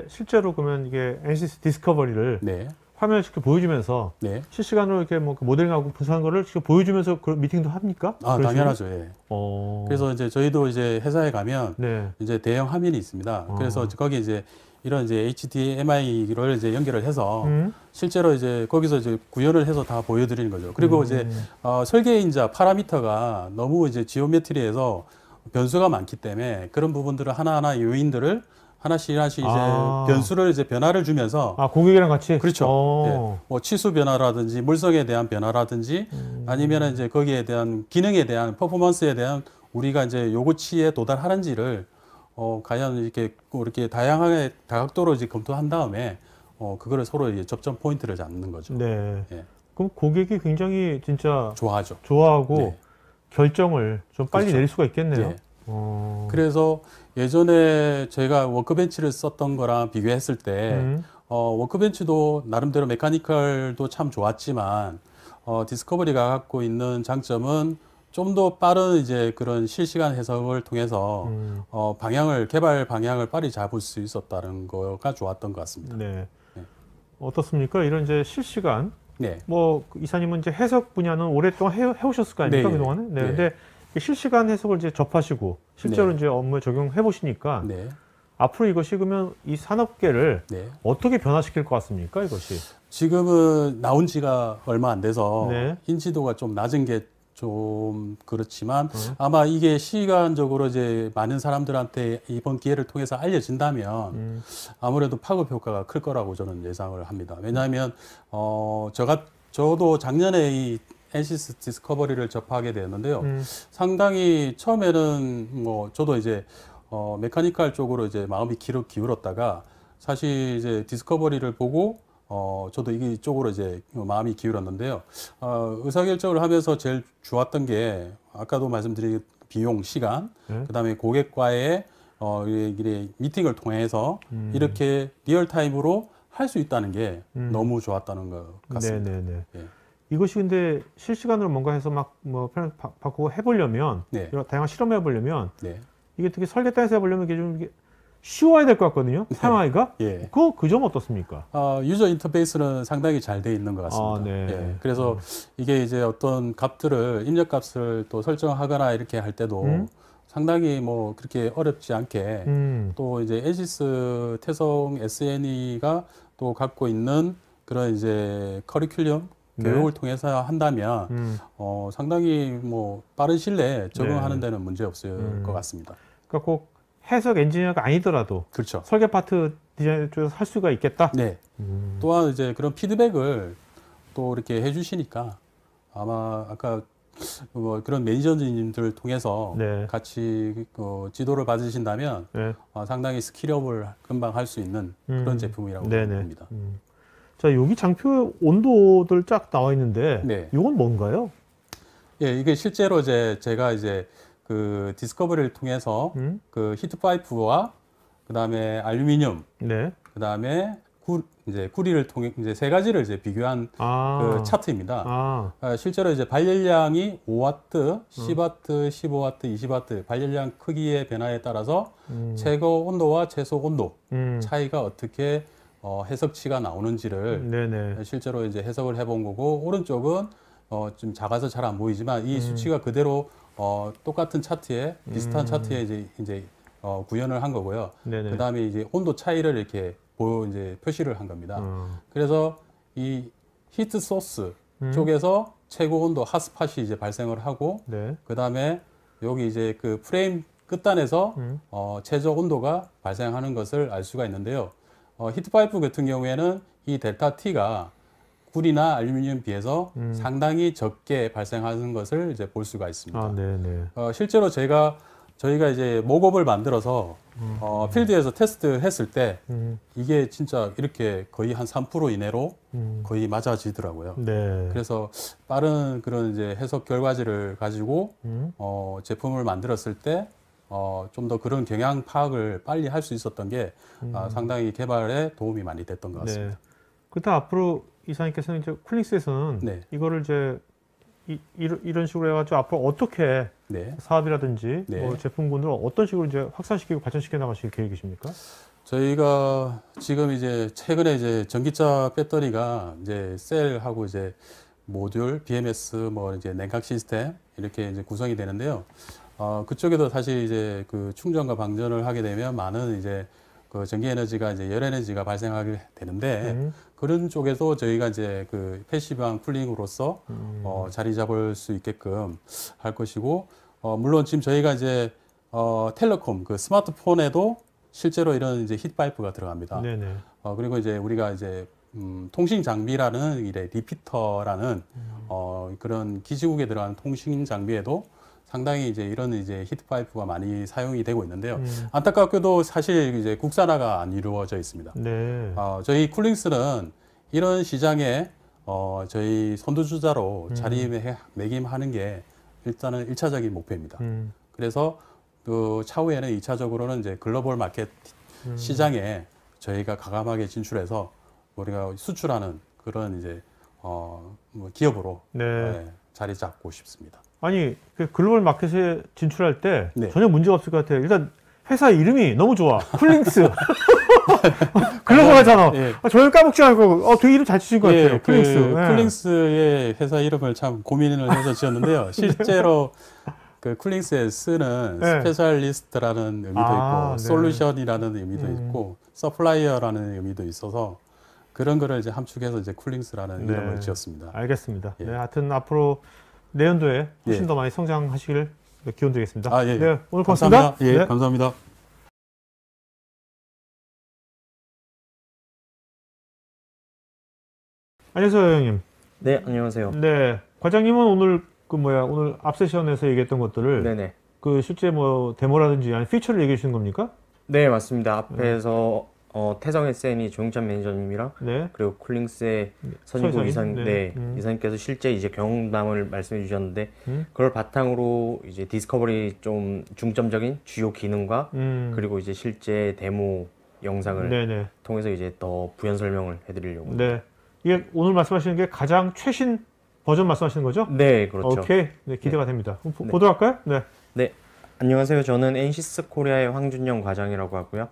실제로 그러면 이게 NC 디스커버리를 네. 화면을 직접 보여주면서 네. 실시간으로 이렇게 뭐 모델링하고 분석한 거를 직접 보여주면서 그 미팅도 합니까? 아, 그런 당연하죠. 예. 식으로? 그래서 이제 저희도 이제 회사에 가면 네. 이제 대형 화면이 있습니다. 그래서 거기 이제 이런 이제 HDMI를 이제 연결을 해서 실제로 이제 거기서 이제 구현을 해서 다 보여드리는 거죠. 그리고 이제 설계인자 파라미터가 너무 이제 지오메트리에서 변수가 많기 때문에 그런 부분들을 하나하나 요인들을 하나씩 이제 변수를 이제 변화를 주면서 고객이랑 같이? 그렇죠. 예. 뭐 치수 변화라든지 물성에 대한 변화라든지 아니면 이제 거기에 대한 기능에 대한 퍼포먼스에 대한 우리가 이제 요구치에 도달하는지를 과연 이렇게 다양하게 다각도로 이제 검토한 다음에 그거를 서로 이제 접점 포인트를 잡는 거죠. 네. 예. 그럼 고객이 굉장히 진짜 좋아하죠. 좋아하고 네. 결정을 좀 빨리 그렇죠. 내릴 수가 있겠네요. 네. 그래서 예전에 제가 워크벤치를 썼던 거랑 비교했을 때 워크벤치도 나름대로 메카니컬도 참 좋았지만 디스커버리가 갖고 있는 장점은 좀 더 빠른 이제 그런 실시간 해석을 통해서 개발 방향을 빨리 잡을 수 있었다는 거가 좋았던 것 같습니다. 네. 네. 어떻습니까? 이런 이제 실시간 네. 뭐 이사님은 이제 해석 분야는 오랫동안 해오셨을 거 아닙니까? 네. 그동안에? 네. 네. 근데 실시간 해석을 이제 접하시고 실제로 네. 이제 업무에 적용해 보시니까 네. 앞으로 이것이 그러면 이 산업계를 네. 어떻게 변화시킬 것 같습니까? 이것이. 지금은 나온 지가 얼마 안 돼서 네. 인지도가 좀 낮은 게 좀 그렇지만 아마 이게 시간적으로 이제 많은 사람들한테 이번 기회를 통해서 알려진다면 아무래도 파급 효과가 클 거라고 저는 예상을 합니다. 왜냐하면 저도 작년에 이 NC 디스커버리를 접하게 되었는데요. 상당히 처음에는 뭐 저도 이제 메카니컬 쪽으로 이제 마음이 기울었다가 사실 이제 디스커버리를 보고 저도 이쪽으로 이제 마음이 기울었는데요. 의사결정을 하면서 제일 좋았던 게 아까도 말씀드린 비용, 시간, 그다음에 고객과의 미팅을 통해서 이렇게 리얼타임으로 할 수 있다는 게 너무 좋았다는 것 같습니다. 네네네. 예. 이것이 근데 실시간으로 뭔가 해서 막 뭐 표현 바꾸고 해보려면 네. 여러 다양한 실험해 보려면 네. 이게 되게 설계단에서 해보려면 이게 좀 이게 쉬워야 될 것 같거든요. 사용하기가. 예. 그 점 어떻습니까? 유저 인터페이스는 상당히 잘 돼 있는 것 같습니다. 네. 예. 그래서 이게 이제 어떤 입력값을 또 설정하거나 이렇게 할 때도 상당히 뭐 그렇게 어렵지 않게 또 이제 에지스 태성 SNE가 또 갖고 있는 그런 이제 커리큘럼 교육을 통해서 한다면 상당히 뭐 빠른 시일 내에 적응하는 데는 문제 없을 것 같습니다. 그러니까 꼭 해석 엔지니어가 아니더라도 그렇죠. 설계 파트 디자인 쪽에서 할 수가 있겠다. 네. 또한 이제 그런 피드백을 또 이렇게 해주시니까 아마 아까 뭐 그런 매니저님들 통해서 네. 같이 지도를 받으신다면 네. 상당히 스킬업을 금방 할 수 있는 그런 제품이라고 네네. 봅니다. 자, 여기 장표 온도들 쫙 나와 있는데 네. 이건 뭔가요? 예, 이게 실제로 제가 이제 그 디스커버리를 통해서 그 히트 파이프와 그다음에 알루미늄, 네. 그다음에 구리를 통해 이제 세 가지를 이제 비교한 그 차트입니다. 실제로 이제 발열량이 5와트, 10와트, 15와트, 20와트 발열량 크기의 변화에 따라서 제거 온도와 채소 온도 차이가 어떻게 해석치가 나오는지를 네네. 실제로 이제 해석을 해본 거고, 오른쪽은 좀 작아서 잘 안 보이지만 이 수치가 그대로 똑같은 차트에 비슷한 차트에 이제 구현을 한 거고요. 네네. 그 다음에 이제 온도 차이를 이렇게 이제 표시를 한 겁니다. 그래서 이 히트 소스 쪽에서 최고 온도 핫스팟이 이제 발생을 하고, 네. 그 다음에 여기 이제 그 프레임 끝단에서 최저 온도가 발생하는 것을 알 수가 있는데요. 히트 파이프 같은 경우에는 이 델타 T가 구리나 알루미늄에 비해서 상당히 적게 발생하는 것을 이제 볼 수가 있습니다. 네네. 실제로 제가 저희가 이제 목업을 만들어서 필드에서 테스트 했을 때 이게 진짜 이렇게 거의 한 3% 이내로 거의 맞아지더라고요. 네. 그래서 빠른 그런 이제 해석 결과지를 가지고 제품을 만들었을 때 좀 더 그런 경향 파악을 빨리 할 수 있었던 게 상당히 개발에 도움이 많이 됐던 것 같습니다. 네. 그렇다 앞으로 이사님께서는 이제 쿨링스에서는 네. 이거를 이제 이런 식으로 해가지고 앞으로 어떻게 네. 사업이라든지 네. 뭐 제품군을 어떤 식으로 이제 확산시키고 발전시켜 나가실 계획이십니까? 저희가 지금 이제 최근에 이제 전기차 배터리가 이제 셀하고 이제 모듈, BMS 뭐 이제 냉각 시스템 이렇게 이제 구성이 되는데요. 그쪽에도 사실 이제 그 충전과 방전을 하게 되면 많은 이제 그 전기 에너지가 이제 열 에너지가 발생하게 되는데 그런 쪽에도 저희가 이제 그 패시브한 쿨링으로서 자리 잡을 수 있게끔 할 것이고 물론 지금 저희가 이제 텔레콤 그 스마트폰에도 실제로 이런 이제 히트파이프가 들어갑니다. 네네. 그리고 이제 우리가 이제 통신 장비라는 이래 리피터라는 그런 기지국에 들어가는 통신 장비에도 상당히 이제 이런 이제 히트파이프가 많이 사용이 되고 있는데요. 안타깝게도 사실 이제 국산화가 안 이루어져 있습니다. 네. 저희 쿨링스는 이런 시장에 저희 선두주자로 자리매김하는 게 일단은 1차적인 목표입니다. 그래서 그 차후에는 2차적으로는 이제 글로벌 마켓 시장에 저희가 과감하게 진출해서 우리가 수출하는 그런 이제 뭐 기업으로 네. 자리 잡고 싶습니다. 아니 그 글로벌 마켓에 진출할 때 네. 전혀 문제가 없을 것 같아요. 일단 회사 이름이 너무 좋아. 쿨링스. 글로벌하잖아. 예. 전혀 까먹지 않고 되게 이름 잘 치신 것 같아요. 예, 쿨링스. 그 네. 쿨링스의 회사 이름을 참 고민을 해서 지었는데요. 실제로 그 쿨링스에 쓰는 네. 스페셜리스트라는 의미도 있고 네. 솔루션이라는 의미도 있고 서플라이어라는 의미도 있어서 그런 거를 이제 함축해서 이제 쿨링스라는 네. 이름을 지었습니다. 알겠습니다. 예. 네, 하여튼 앞으로 내년도에 훨씬 예. 더 많이 성장하시길 기원드리겠습니다. 예. 네, 오늘 고맙습니다. 예, 네. 감사합니다. 안녕하세요, 형님. 네, 안녕하세요. 네, 과장님은 오늘 오늘 앞 세션에서 얘기했던 것들을 네네. 그 실제 뭐 데모라든지 아니 피처를 얘기해 주신 겁니까? 네, 맞습니다. 앞에서 태성 SN이 조영찬 매니저님이랑 네. 그리고 쿨링스의 선임국 서이사님? 이사님, 네. 이사님께서 실제 이제 경험담을 말씀해 주셨는데 그걸 바탕으로 이제 디스커버리 좀 중점적인 주요 기능과 그리고 이제 실제 데모 영상을 네네. 통해서 이제 더 부연 설명을 해드리려고. 네. 이게 오늘 말씀하시는 게 가장 최신 버전 말씀하시는 거죠? 네, 그렇죠. 오케이. 네, 기대가 됩니다. 그럼 보도록 할까요? 네. 네, 안녕하세요. 저는 엔시스 코리아의 황준영 과장이라고 하고요.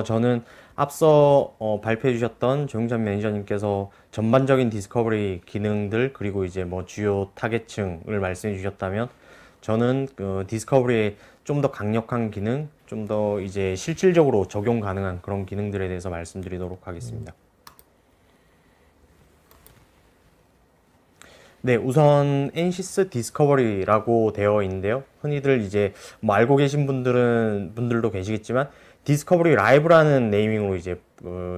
저는 앞서 발표해 주셨던 조영찬 매니저님께서 전반적인 디스커버리 기능들 그리고 이제 뭐 주요 타겟층을 말씀해 주셨다면 저는 그 디스커버리의 좀 더 강력한 기능, 좀 더 이제 실질적으로 적용 가능한 그런 기능들에 대해서 말씀드리도록 하겠습니다. 네, 우선 엔시스 디스커버리라고 되어 있는데요. 흔히들 이제 뭐 알고 계신 분들도 계시겠지만 디스커버리 라이브라는 네이밍으로 이제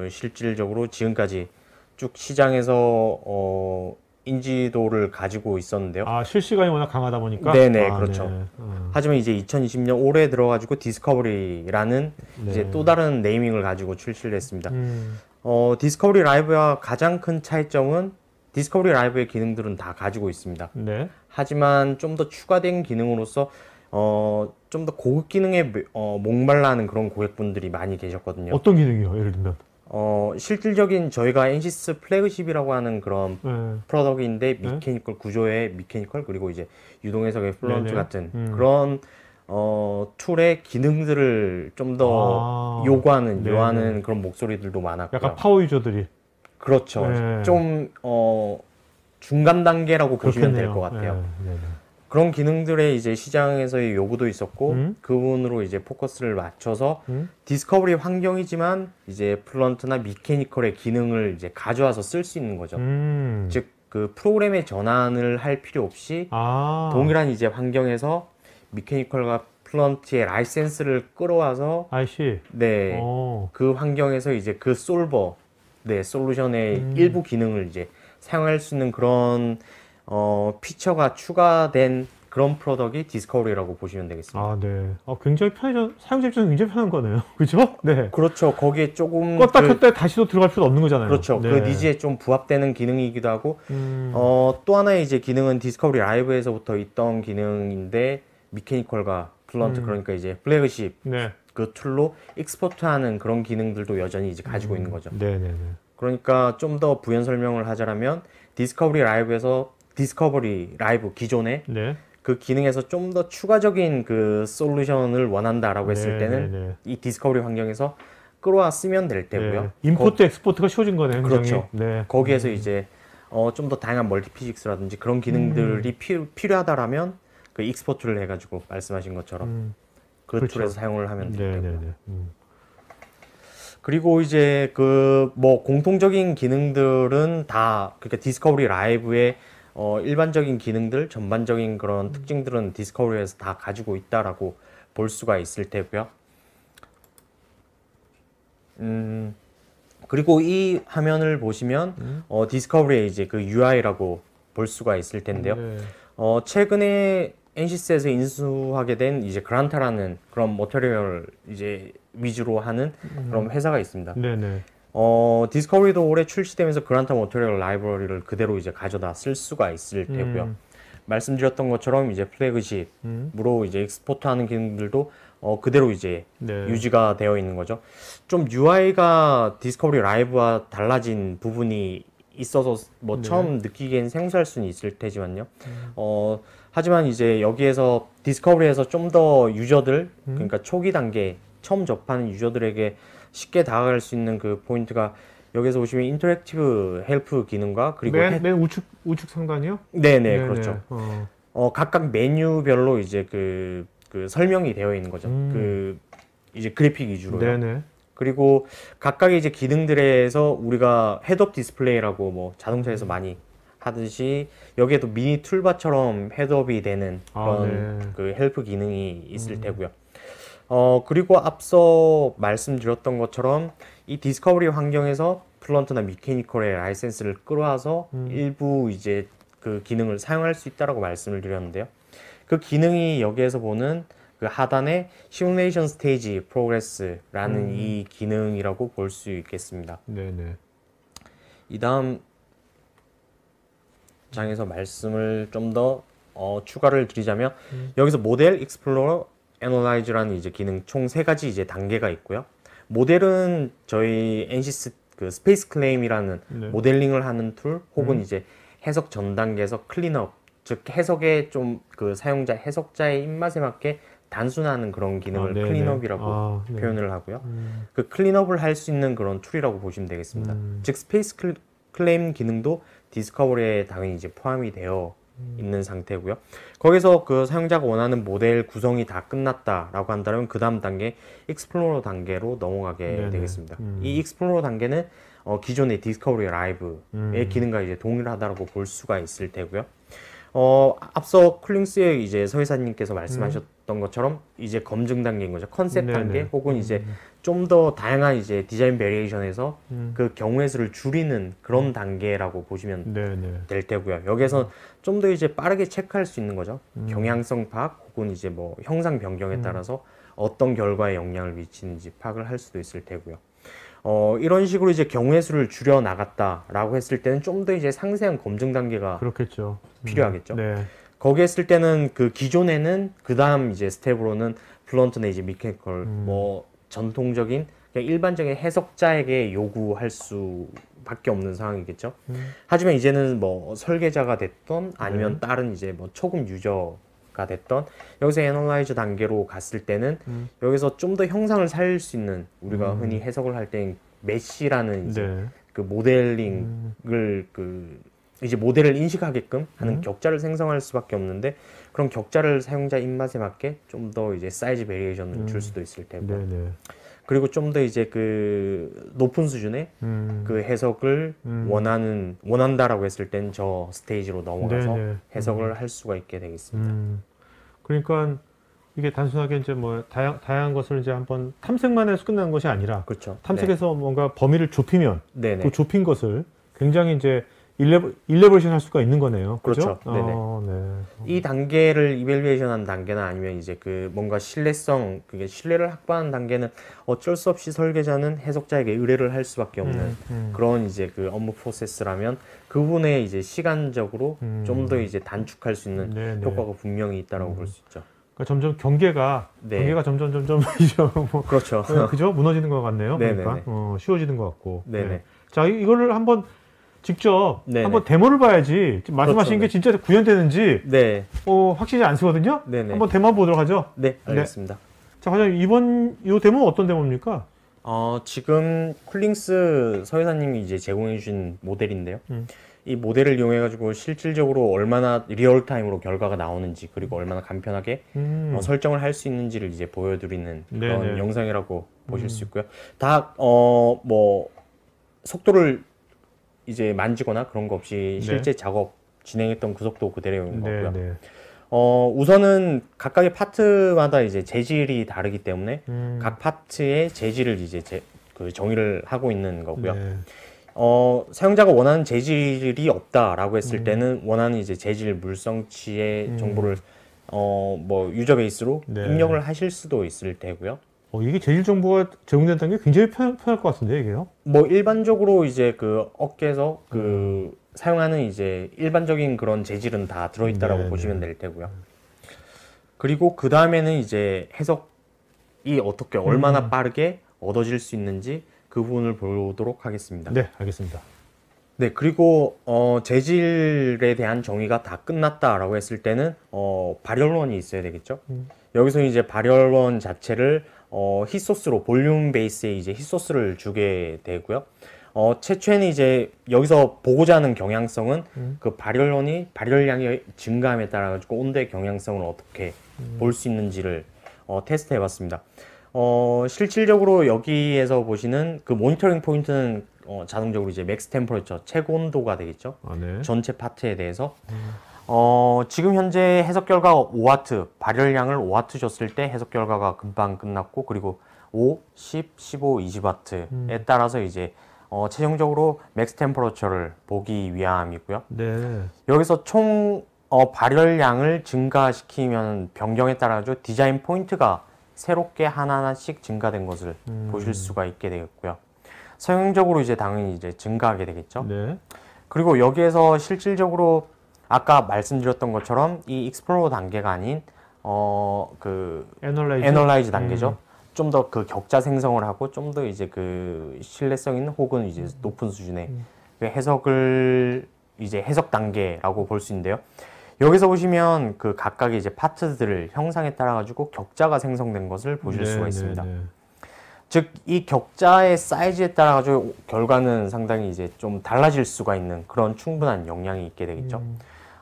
실질적으로 지금까지 쭉 시장에서 인지도를 가지고 있었는데요. 아, 실시간이 워낙 강하다 보니까. 네네, 아, 그렇죠. 네. 하지만 이제 2020년 올해 들어가지고 디스커버리라는 네. 이제 또 다른 네이밍을 가지고 출시를 했습니다. 디스커버리 라이브와 가장 큰 차이점은 디스커버리 라이브의 기능들은 다 가지고 있습니다. 네. 하지만 좀 더 추가된 기능으로서 좀 더 고급 기능에 목말라 하는 그런 고객분들이 많이 계셨거든요. 어떤 기능이요? 예를 들면. 실질적인 저희가 엔시스 플래그십이라고 하는 그런 네. 프로덕트인데 미케니컬 구조의 미케니컬 그리고 이제 유동 해석의 플런트 네네. 같은 그런 툴의 기능들을 좀 더 요구하는 네네. 요하는 그런 목소리들도 많았고요. 약간 파워 유저들이. 그렇죠. 네. 좀 중간 단계라고 보시면 될 것 같아요. 네. 네네. 그런 기능들의 이제 시장에서의 요구도 있었고 그 부분으로 이제 포커스를 맞춰서 디스커버리 환경이지만 이제 플런트나 미케니컬의 기능을 이제 가져와서 쓸 수 있는 거죠. 즉 그 프로그램의 전환을 할 필요 없이 동일한 이제 환경에서 미케니컬과 플런트의 라이센스를 끌어와서 IC. 네, 그 환경에서 이제 그 솔버, 네, 솔루션의 일부 기능을 이제 사용할 수 있는 그런 피처가 추가된 그런 프로덕트이 디스커버리라고 보시면 되겠습니다. 아, 네. 굉장히 사용자 입장에서 굉장히 편한 거네요. 그죠? 네. 그렇죠. 거기에 조금 껐다 켰다 다시 또 들어갈 필요도 없는 거잖아요. 그렇죠. 네. 그 니즈에 좀 부합되는 기능이기도 하고 또 하나의 이제 기능은 디스커버리 라이브에서부터 있던 기능인데 미케니컬과 플런트 그러니까 이제 플래그십 네. 그 툴로 익스포트하는 그런 기능들도 여전히 이제 가지고 있는 거죠. 네네네. 그러니까 좀 더 부연 설명을 하자면 디스커버리 라이브에서 디스커버리 라이브 기존에 네. 그 기능에서 좀 더 추가적인 그 솔루션을 원한다라고 했을 때는 네네네. 이 디스커버리 환경에서 끌어와 쓰면 될 테고요. 네. 임포트 엑스포트가 쉬워진 거네요. 굉장히. 그렇죠. 네. 거기에서 이제 좀 더 다양한 멀티피직스라든지 그런 기능들이 필요하다라면 그 익스포트를 해가지고 말씀하신 것처럼 그 그렇죠. 툴에서 사용을 하면 되고요. 네네네. 그리고 이제 그 뭐 공통적인 기능들은 다 그러니까 디스커버리 라이브의 일반적인 기능들, 전반적인 그런 특징들은 디스커버리에서 다 가지고 있다라고 볼 수가 있을 테고요. 그리고 이 화면을 보시면 디스커버리의 이제 그 UI라고 볼 수가 있을 텐데요. 네. 최근에 NCS에서 인수하게 된 이제 그란타라는 그런 머티리얼 이제 위주로 하는 그런 회사가 있습니다. 네네. 디스커버리도 올해 출시되면서 그란타 머티리얼 라이브러리를 그대로 이제 가져다 쓸 수가 있을 테고요. 말씀드렸던 것처럼 이제 플래그십으로 이제 익스포트하는 기능들도 그대로 이제 네. 유지가 되어 있는 거죠. 좀 UI가 디스커버리 라이브와 달라진 부분이 있어서 뭐 처음 느끼기엔 생소할 수는 있을 테지만요. 하지만 이제 여기에서 디스커버리에서 좀 더 유저들 그러니까 초기 단계 처음 접하는 유저들에게 쉽게 다가갈 수 있는 그 포인트가 여기서 보시면 인터랙티브 헬프 기능과 그리고 맨 우측 상단이요? 네네 네네. 그렇죠. 각각 메뉴별로 이제 그 설명이 되어 있는 거죠. 그 이제 그래픽 위주로요. 네네. 그리고 각각의 이제 기능들에서 우리가 헤드업 디스플레이라고 뭐 자동차에서 많이 하듯이 여기에도 미니 툴바처럼 헤드업이 되는 그런 네. 그 헬프 기능이 있을 테고요. 그리고 앞서 말씀드렸던 것처럼 이 디스커버리 환경에서 플런트나 미케니컬의 라이센스를 끌어와서 일부 이제 그 기능을 사용할 수 있다라고 말씀을 드렸는데요. 그 기능이 여기에서 보는 그 하단에 시뮬레이션 스테이지 프로그레스라는 이 기능이라고 볼 수 있겠습니다. 네네. 이 다음 장에서 말씀을 좀 더 추가를 드리자면 여기서 모델, 익스플로러, 애널라이즈라는 이제 기능 총 3가지 이제 단계가 있고요. 모델은 저희 NCS 그 스페이스 클레임이라는 네. 모델링을 하는 툴 혹은 이제 해석 전 단계에서 클린업 즉 해석에 좀 그 사용자 해석자의 입맛에 맞게 단순화하는 그런 기능을 네네. 클린업이라고 네. 표현을 하고요. 그 클린업을 할 수 있는 그런 툴이라고 보시면 되겠습니다. 즉 스페이스 클레임 기능도 디스커버리에 당연히 이제 포함이 되어 있는 상태고요. 거기서 그 사용자가 원하는 모델 구성이 다 끝났다라고 한다면 그 다음 단계 익스플로러 단계로 넘어가게 네네. 되겠습니다. 이 익스플로러 단계는 기존의 디스커버리 라이브의 기능과 이제 동일하다고 볼 수가 있을 테고요. 앞서 쿨링스의 이제 서회사님께서 말씀하셨던 것처럼 이제 검증 단계인 거죠. 컨셉 네네. 단계 혹은 이제 좀 더 다양한 이제 디자인 베리에이션에서 그 경우의 수를 줄이는 그런 단계라고 보시면 네네. 될 테고요. 여기에서 좀 더 이제 빠르게 체크할 수 있는 거죠. 경향성 파악 혹은 이제 뭐 형상 변경에 따라서 어떤 결과에 영향을 미치는지 파악을 할 수도 있을 테고요. 이런 식으로 이제 경우의 수를 줄여 나갔다라고 했을 때는 좀 더 이제 상세한 검증 단계가 그렇겠죠. 필요하겠죠. 네. 거기 했을 때는 그 기존에는 그 다음 이제 스텝으로는 플런트 내지 미케니컬 뭐 전통적인 그냥 일반적인 해석자에게 요구할 수밖에 없는 상황이겠죠. 하지만 이제는 뭐 설계자가 됐던 아니면 다른 이제 뭐 초급 유저가 됐던 여기서 애널라이즈 단계로 갔을 때는 여기서 좀 더 형상을 살릴 수 있는 우리가 흔히 해석을 할 때 메쉬라는 이제 네. 그 모델링을 그 이제 모델을 인식하게끔 하는 격자를 생성할 수밖에 없는데 그런 격자를 사용자 입맛에 맞게 좀 더 이제 사이즈 베리에이션을 줄 수도 있을 테고 네네. 그리고 좀 더 이제 그 높은 수준의 그 해석을 원한다라고 했을 땐 저 스테이지로 넘어가서 네네. 해석을 할 수가 있게 되겠습니다. 그러니까 이게 단순하게 이제 뭐 다양한 것을 이제 한번 탐색만 해서 끝나는 것이 아니라 그렇죠. 탐색해서 뭔가 범위를 좁히면 네네. 그 좁힌 것을 굉장히 이제 일레버레이션 할 수가 있는 거네요. 그렇죠. 그죠? 네네. 네. 이 단계를 이밸류에이션한 단계나 아니면 이제 그 뭔가 신뢰성, 그게 신뢰를 확보하는 단계는 어쩔 수 없이 설계자는 해석자에게 의뢰를 할 수밖에 없는 그런 이제 그 업무 프로세스라면 그 부분에 이제 시간적으로 좀 더 이제 단축할 수 있는 네네. 효과가 분명히 있다라고 볼 수 있죠. 그러니까 점점 경계가 점점 이제 뭐 그렇죠. 그죠? 무너지는 것 같네요. 네네네. 그러니까 쉬워지는 것 같고. 네네. 네. 자, 이거를 한번 직접 네네. 한번 데모를 봐야지. 지금 말씀하신 그렇죠, 게 진짜 구현되는지 네. 확실히 안 쓰거든요. 네네. 한번 데모 보도록 하죠. 네, 알겠습니다. 자, 과장님 이번 이 데모는 어떤 데모입니까? 지금 쿨링스 서회사님이 이제 제공해 주신 모델인데요. 이 모델을 이용해 가지고 실질적으로 얼마나 리얼타임으로 결과가 나오는지 그리고 얼마나 간편하게 설정을 할 수 있는지를 이제 보여드리는 그런 네네. 영상이라고 보실 수 있고요. 다 뭐 속도를 이제 만지거나 그런 거 없이 실제 작업 진행했던 그 속도 그대로인 거고요. 네. 우선은 각각의 파트마다 이제 재질이 다르기 때문에 각 파트의 재질을 이제 그 정의를 하고 있는 거고요. 네. 사용자가 원하는 재질이 없다라고 했을 때는 원하는 이제 재질 물성치의 정보를 뭐 유저 베이스로 네. 입력을 하실 수도 있을 테고요. 이게 재질 정보가 제공된다는 게 굉장히 편할 것 같은데 이게요. 뭐 일반적으로 이제 그 업계에서 그 사용하는 이제 일반적인 그런 재질은 다 들어있다라고 네네. 보시면 될 테고요. 그리고 그 다음에는 이제 해석이 어떻게 얼마나 빠르게 얻어질 수 있는지 그 부분을 보도록 하겠습니다. 네, 알겠습니다. 네, 그리고 재질에 대한 정의가 다 끝났다라고 했을 때는 발열원이 있어야 되겠죠. 여기서 이제 발열원 자체를 힛소스로 볼륨 베이스에 이제 힛소스를 주게 되고요. 최초에는 이제 여기서 보고자 하는 경향성은 그 발열량이 증가함에 따라 가지고 온도의 경향성을 어떻게 볼 수 있는지를 테스트 해봤습니다. 실질적으로 여기에서 보시는 그 모니터링 포인트는 자동적으로 이제 맥스 템퍼레처 최고 온도가 되겠죠. 네. 전체 파트에 대해서 지금 현재 해석 결과가 5W 발열량을 5W 줬을 때 해석 결과가 금방 끝났고 그리고 5, 10, 15, 20W에 따라서 이제 최종적으로 맥스 템퍼레처를 보기 위함이고요. 네. 여기서 총 발열량을 증가시키면 변경에 따라 가지고 디자인 포인트가 새롭게 하나하나씩 증가된 것을 보실 수가 있게 되겠고요. 성형적으로 이제 당연히 이제 증가하게 되겠죠. 네. 그리고 여기에서 실질적으로 아까 말씀드렸던 것처럼 이 익스플로러 단계가 아닌 그 애널라이즈 단계죠. 좀 더 그 격자 생성을 하고 좀 더 이제 그 신뢰성 있는 혹은 이제 높은 수준의 그 해석을 이제 해석 단계라고 볼 수 있는데요. 여기서 보시면 그 각각의 이제 파트들을 형상에 따라 가지고 격자가 생성된 것을 보실 수가 있습니다. 즉 이 격자의 사이즈에 따라 가지고 결과는 상당히 이제 좀 달라질 수가 있는 그런 충분한 영향이 있게 되겠죠.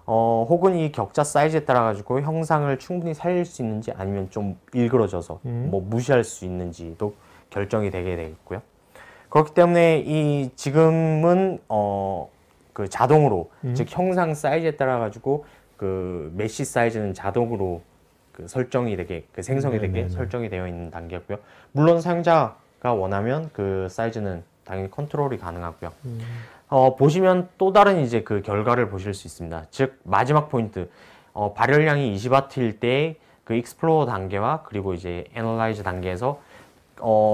혹은 이 격자 사이즈에 따라 가지고 형상을 충분히 살릴 수 있는지 아니면 좀 일그러져서 뭐 무시할 수 있는지도 결정이 되게 되겠고요. 그렇기 때문에 이 지금은 그 자동으로 즉 형상 사이즈에 따라 가지고 그 메쉬 사이즈는 자동으로 그 설정이 되게 그 생성이 되게 설정이 되어 있는 단계고요. 물론 사용자가 원하면 그 사이즈는 당연히 컨트롤이 가능하고요. 보시면 또 다른 이제 그 결과를 보실 수 있습니다. 즉 마지막 포인트 발열량이 20W일 때 그 익스플로러 단계와 그리고 이제 애널라이즈 단계에서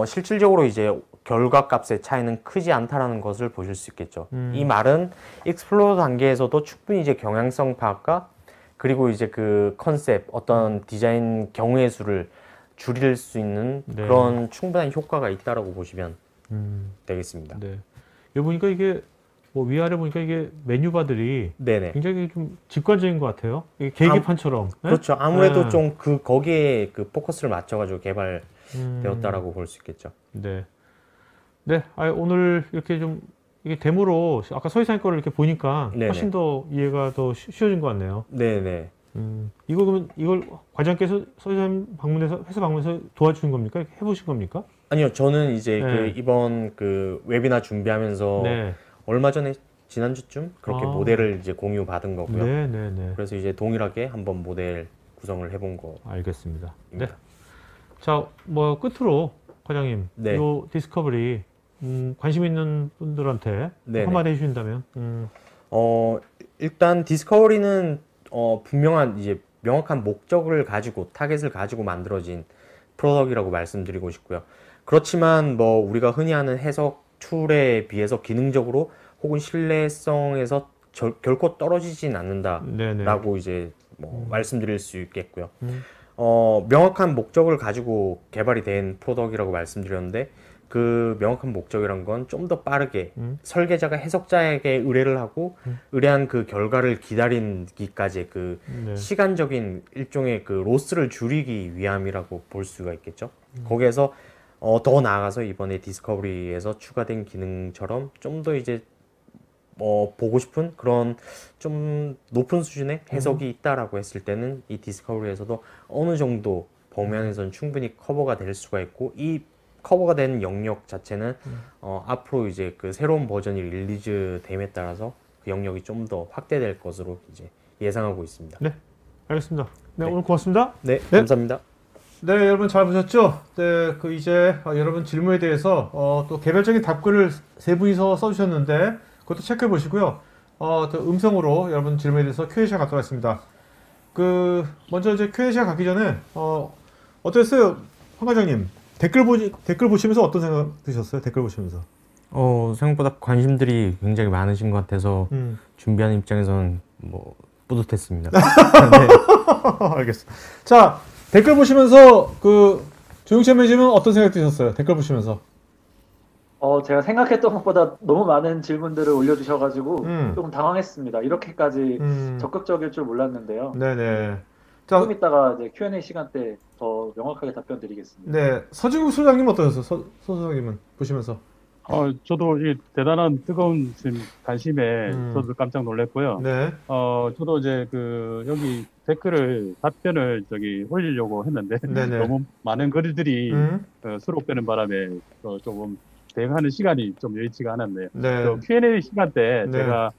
실질적으로 이제 결과 값의 차이는 크지 않다라는 것을 보실 수 있겠죠. 이 말은 익스플로러 단계에서도 충분히 이제 경향성 파악과 그리고 이제 그 컨셉 어떤 디자인 경우의 수를 줄일 수 있는 그런 충분한 효과가 있다라고 보시면 되겠습니다. 네. 여기 보니까 이게 뭐 위아래 보니까 이게 메뉴바들이 네네. 굉장히 좀 직관적인 것 같아요. 이게 계기판처럼. 네? 그렇죠. 아무래도 네. 좀 그 거기에 그 포커스를 맞춰가지고 개발되었다라고 볼 수 있겠죠. 네. 네. 오늘 이렇게 좀 이게 데모로 아까 서희사님 거를 이렇게 보니까 네네. 훨씬 더 이해가 더 쉬워진 것 같네요. 네네. 이거 그러면 이걸 과장께서 서희사님 방문해서 회사 방문해서 도와주신 겁니까? 이렇게 해보신 겁니까? 아니요, 저는 이제 네. 그 이번 그 웨비나 준비하면서 네. 얼마 전에 지난주쯤 그렇게 아. 모델을 이제 공유 받은 거고요. 네. 그래서 이제 동일하게 한번 모델 구성을 해본 거. 알겠습니다. 네. 자, 뭐 끝으로 과장님, 네. 이 디스커버리 관심 있는 분들한테 네네. 한마디 해주신다면. 일단 디스커버리는 분명한 이제 명확한 목적을 가지고 타겟을 가지고 만들어진 프로덕트라고 말씀드리고 싶고요. 그렇지만 뭐 우리가 흔히 하는 해석 툴에 비해서 기능적으로 혹은 신뢰성에서 결코 떨어지진 않는다라고 이제 뭐 말씀드릴 수 있겠고요. 명확한 목적을 가지고 개발이 된 프로덕트라고 말씀드렸는데 그 명확한 목적이란 건 좀 더 빠르게 설계자가 해석자에게 의뢰를 하고 의뢰한 그 결과를 기다리기까지의 그 시간적인 일종의 그 로스를 줄이기 위함이라고 볼 수가 있겠죠. 거기에서 더 나아가서 이번에 디스커버리에서 추가된 기능처럼 좀 더 이제 보고 싶은 그런 좀 높은 수준의 해석이 있다라고 했을 때는 이 디스커버리에서도 어느 정도 범위안에서는 충분히 커버가 될 수가 있고 이 커버가 되는 영역 자체는 앞으로 이제 그 새로운 버전이 릴리즈 됨에 따라서 그 영역이 좀 더 확대될 것으로 이제 예상하고 있습니다. 네, 알겠습니다. 네, 네. 오늘 고맙습니다. 네, 감사합니다. 네, 여러분 잘 보셨죠? 네, 그 이제 여러분 질문에 대해서 또 개별적인 답글을 세 분이서 써주셨는데 그것도 체크해 보시고요. 또 음성으로 여러분 질문에 대해서 Q&A 시간 갖도록 하겠습니다. 그 먼저 이제 Q&A 시간 갖기 전에 어땠어요, 황 과장님? 댓글 보시면서 어떤 생각 드셨어요? 댓글 보시면서? 생각보다 관심들이 굉장히 많으신 것 같아서 준비하는 입장에서는 뭐 뿌듯했습니다. 네. 알겠어. 자, 댓글 보시면서 그 조용찬 매니저는 어떤 생각 드셨어요? 댓글 보시면서? 제가 생각했던 것보다 너무 많은 질문들을 올려주셔가지고 조금 당황했습니다. 이렇게까지 적극적일 줄 몰랐는데요. 네네. 자, 조금 이따가 이제 Q&A 시간 때 더 명확하게 답변 드리겠습니다. 네, 서진국 소장님 어떠셨어요? 서 소장님은 보시면서? 저도 이 대단한 뜨거운 지금 관심에 저도 깜짝 놀랐고요. 네. 저도 이제 여기 댓글을 답변을 올리려고 했는데 네네. 너무 많은 글들이 수록되는 바람에 조금 대응하는 시간이 좀 여의치가 않았네요. 네. Q&A 시간 때 네. 제가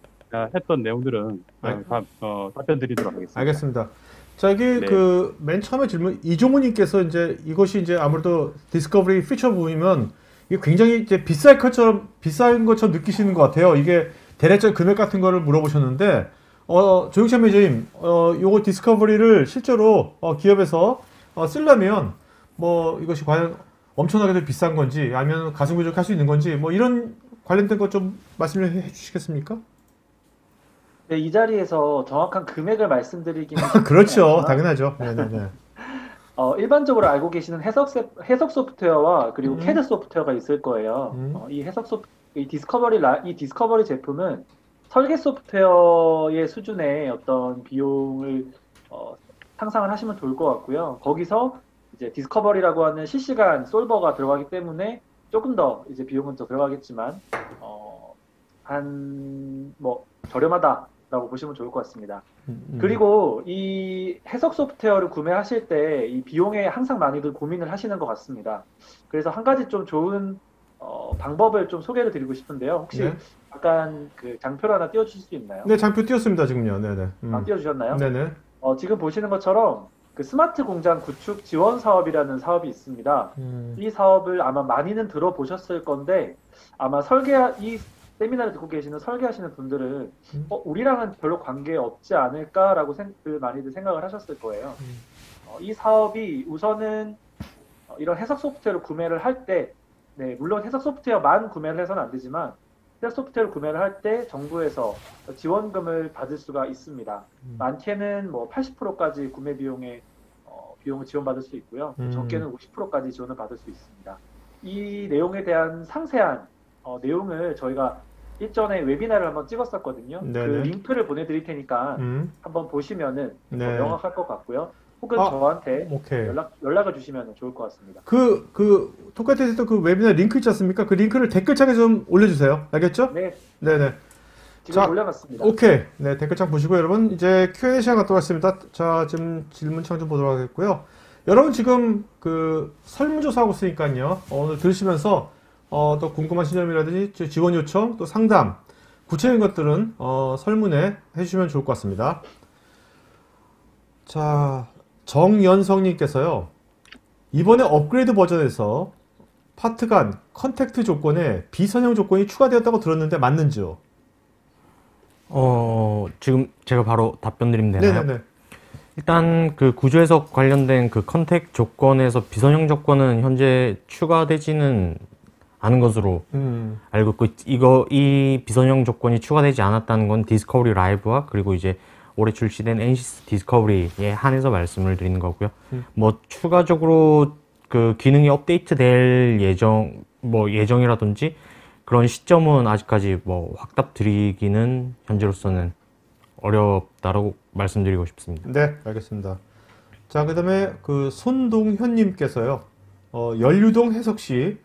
했던 내용들은 답변 드리도록 하겠습니다. 알겠습니다. 자, 여기 네. 그 맨 처음에 질문 이종훈님께서 이제 이것이 이제 아무래도 디스커버리 피처 부분이면 이게 굉장히 이제 비싼 것처럼 느끼시는 것 같아요. 이게 대략적 금액 같은 거를 물어보셨는데 조용찬 매니저님, 요거 디스커버리를 실제로 기업에서 쓰려면 뭐 이것이 과연 엄청나게 비싼 건지 아니면 가승부족할 수 있는 건지 뭐 이런 관련된 것 좀 말씀을 해주시겠습니까? 네, 이 자리에서 정확한 금액을 말씀드리기는 그렇죠, 당연하죠. 네네네. 일반적으로 알고 계시는 해석 소프트웨어와 그리고 CAD 소프트웨어가 있을 거예요. 이 디스커버리 제품은 설계 소프트웨어의 수준의 어떤 비용을 상상을 하시면 좋을 것 같고요. 거기서 이제 디스커버리라고 하는 실시간 솔버가 들어가기 때문에 조금 더 이제 비용은 더 들어가겠지만 뭐 저렴하다라고 보시면 좋을 것 같습니다. 그리고 이 해석 소프트웨어를 구매하실 때 이 비용에 항상 많이들 고민을 하시는 것 같습니다. 그래서 한 가지 좀 좋은 방법을 좀 소개를 드리고 싶은데요. 혹시 네. 약간 그 장표를 하나 띄워주실 수 있나요? 네, 장표 띄웠습니다, 지금요. 네네. 띄워주셨나요? 네네. 지금 보시는 것처럼 그 스마트 공장 구축 지원 사업이라는 사업이 있습니다. 이 사업을 아마 많이는 들어보셨을 건데 아마 이 세미나를 듣고 계시는 설계하시는 분들은 우리랑은 별로 관계 없지 않을까라고 많이들 생각을 하셨을 거예요. 이 사업이 우선은 이런 해석 소프트웨어를 구매를 할 때, 네, 물론 해석 소프트웨어만 구매를 해서는 안 되지만 해석 소프트웨어를 구매를 할 때 정부에서 지원금을 받을 수가 있습니다. 많게는 뭐 80%까지 구매 비용을 지원받을 수 있고요. 적게는 50%까지 지원을 받을 수 있습니다. 이 내용에 대한 상세한 내용을 저희가 일전에 웨비나를 한번 찍었었거든요. 네네. 그 링크를 보내드릴 테니까 한번 보시면은 네. 더 명확할 것 같고요. 혹은 저한테 오케이. 연락을 주시면 좋을 것 같습니다. 토카이티에서 했던 그 웨비나 링크 있지 않습니까? 그 링크를 댓글창에 좀 올려주세요. 알겠죠? 네, 네네. 지금 자, 올려놨습니다. 오케이. 네, 댓글창 보시고 여러분 이제 Q&A 시간 갖도록 하겠습니다. 자, 지금 질문창 좀 보도록 하겠고요. 여러분 지금 그 설문조사하고 있으니까요. 오늘 들으시면서 또 궁금하신 점이라든지 지원 요청, 또 상담, 구체적인 것들은 설문에 해주시면 좋을 것 같습니다. 자, 정연성님께서요. 이번에 업그레이드 버전에서 파트 간 컨택트 조건에 비선형 조건이 추가되었다고 들었는데 맞는지요? 지금 제가 바로 답변 드리면 되나요? 네네네. 일단 그 구조 해석 관련된 그 컨택 조건에서 비선형 조건은 현재 추가되지는 않은 것으로 알고 있고, 이 비선형 조건이 추가되지 않았다는 건 디스커버리 라이브와 그리고 이제 올해 출시된 NCS 디스커버리에 한해서 말씀을 드리는 거고요. 뭐 추가적으로 그 기능이 업데이트 될 예정이라든지 그런 시점은 아직까지 뭐 확답 드리기는 현재로서는 어렵다라고 말씀드리고 싶습니다. 네, 알겠습니다. 자, 그 다음에 그 손동현님께서요, 연류동 해석 시,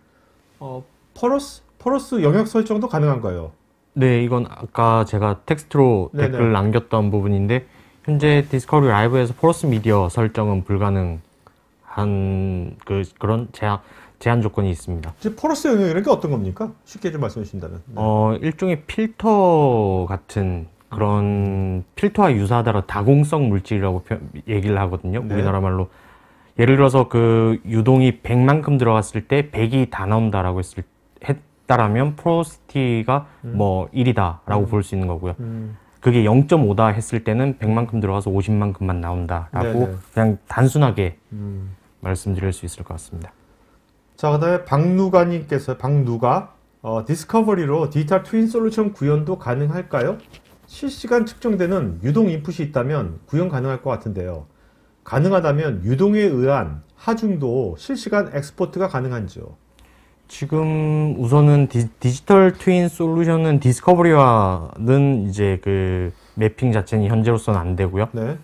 퍼러스 영역 설정도 가능한가요? 네, 이건 아까 제가 텍스트로 네네. 댓글 남겼던 부분인데, 현재 디스커버리 라이브에서 포러스 미디어 설정은 불가능한 그런 제한 조건이 있습니다. 지금 퍼러스 영역이라는 게 어떤 겁니까? 쉽게 좀 말씀해 주신다면. 네. 일종의 필터 같은 그런 필터와 유사하다라 다공성 물질이라고 얘기를 하거든요. 네. 우리나라 말로. 예를 들어서 그 유동이 100만큼 들어갔을 때 100이 다 나온다라고 했다라면 포로시티가 뭐 1이다라고 볼 수 있는 거고요. 그게 0.5다 했을 때는 100만큼 들어가서 50만큼만 나온다라고 네네. 그냥 단순하게 말씀드릴 수 있을 것 같습니다. 자, 그 다음에 박누가님께서, 디스커버리로 디지털 트윈 솔루션 구현도 가능할까요? 실시간 측정되는 유동 인풋이 있다면 구현 가능할 것 같은데요. 가능하다면 유동에 의한 하중도 실시간 엑스포트가 가능한지요? 지금 우선은 디지털 트윈 솔루션은 디스커버리와는 이제 그 매핑 자체는 현재로서는 안 되고요. 네.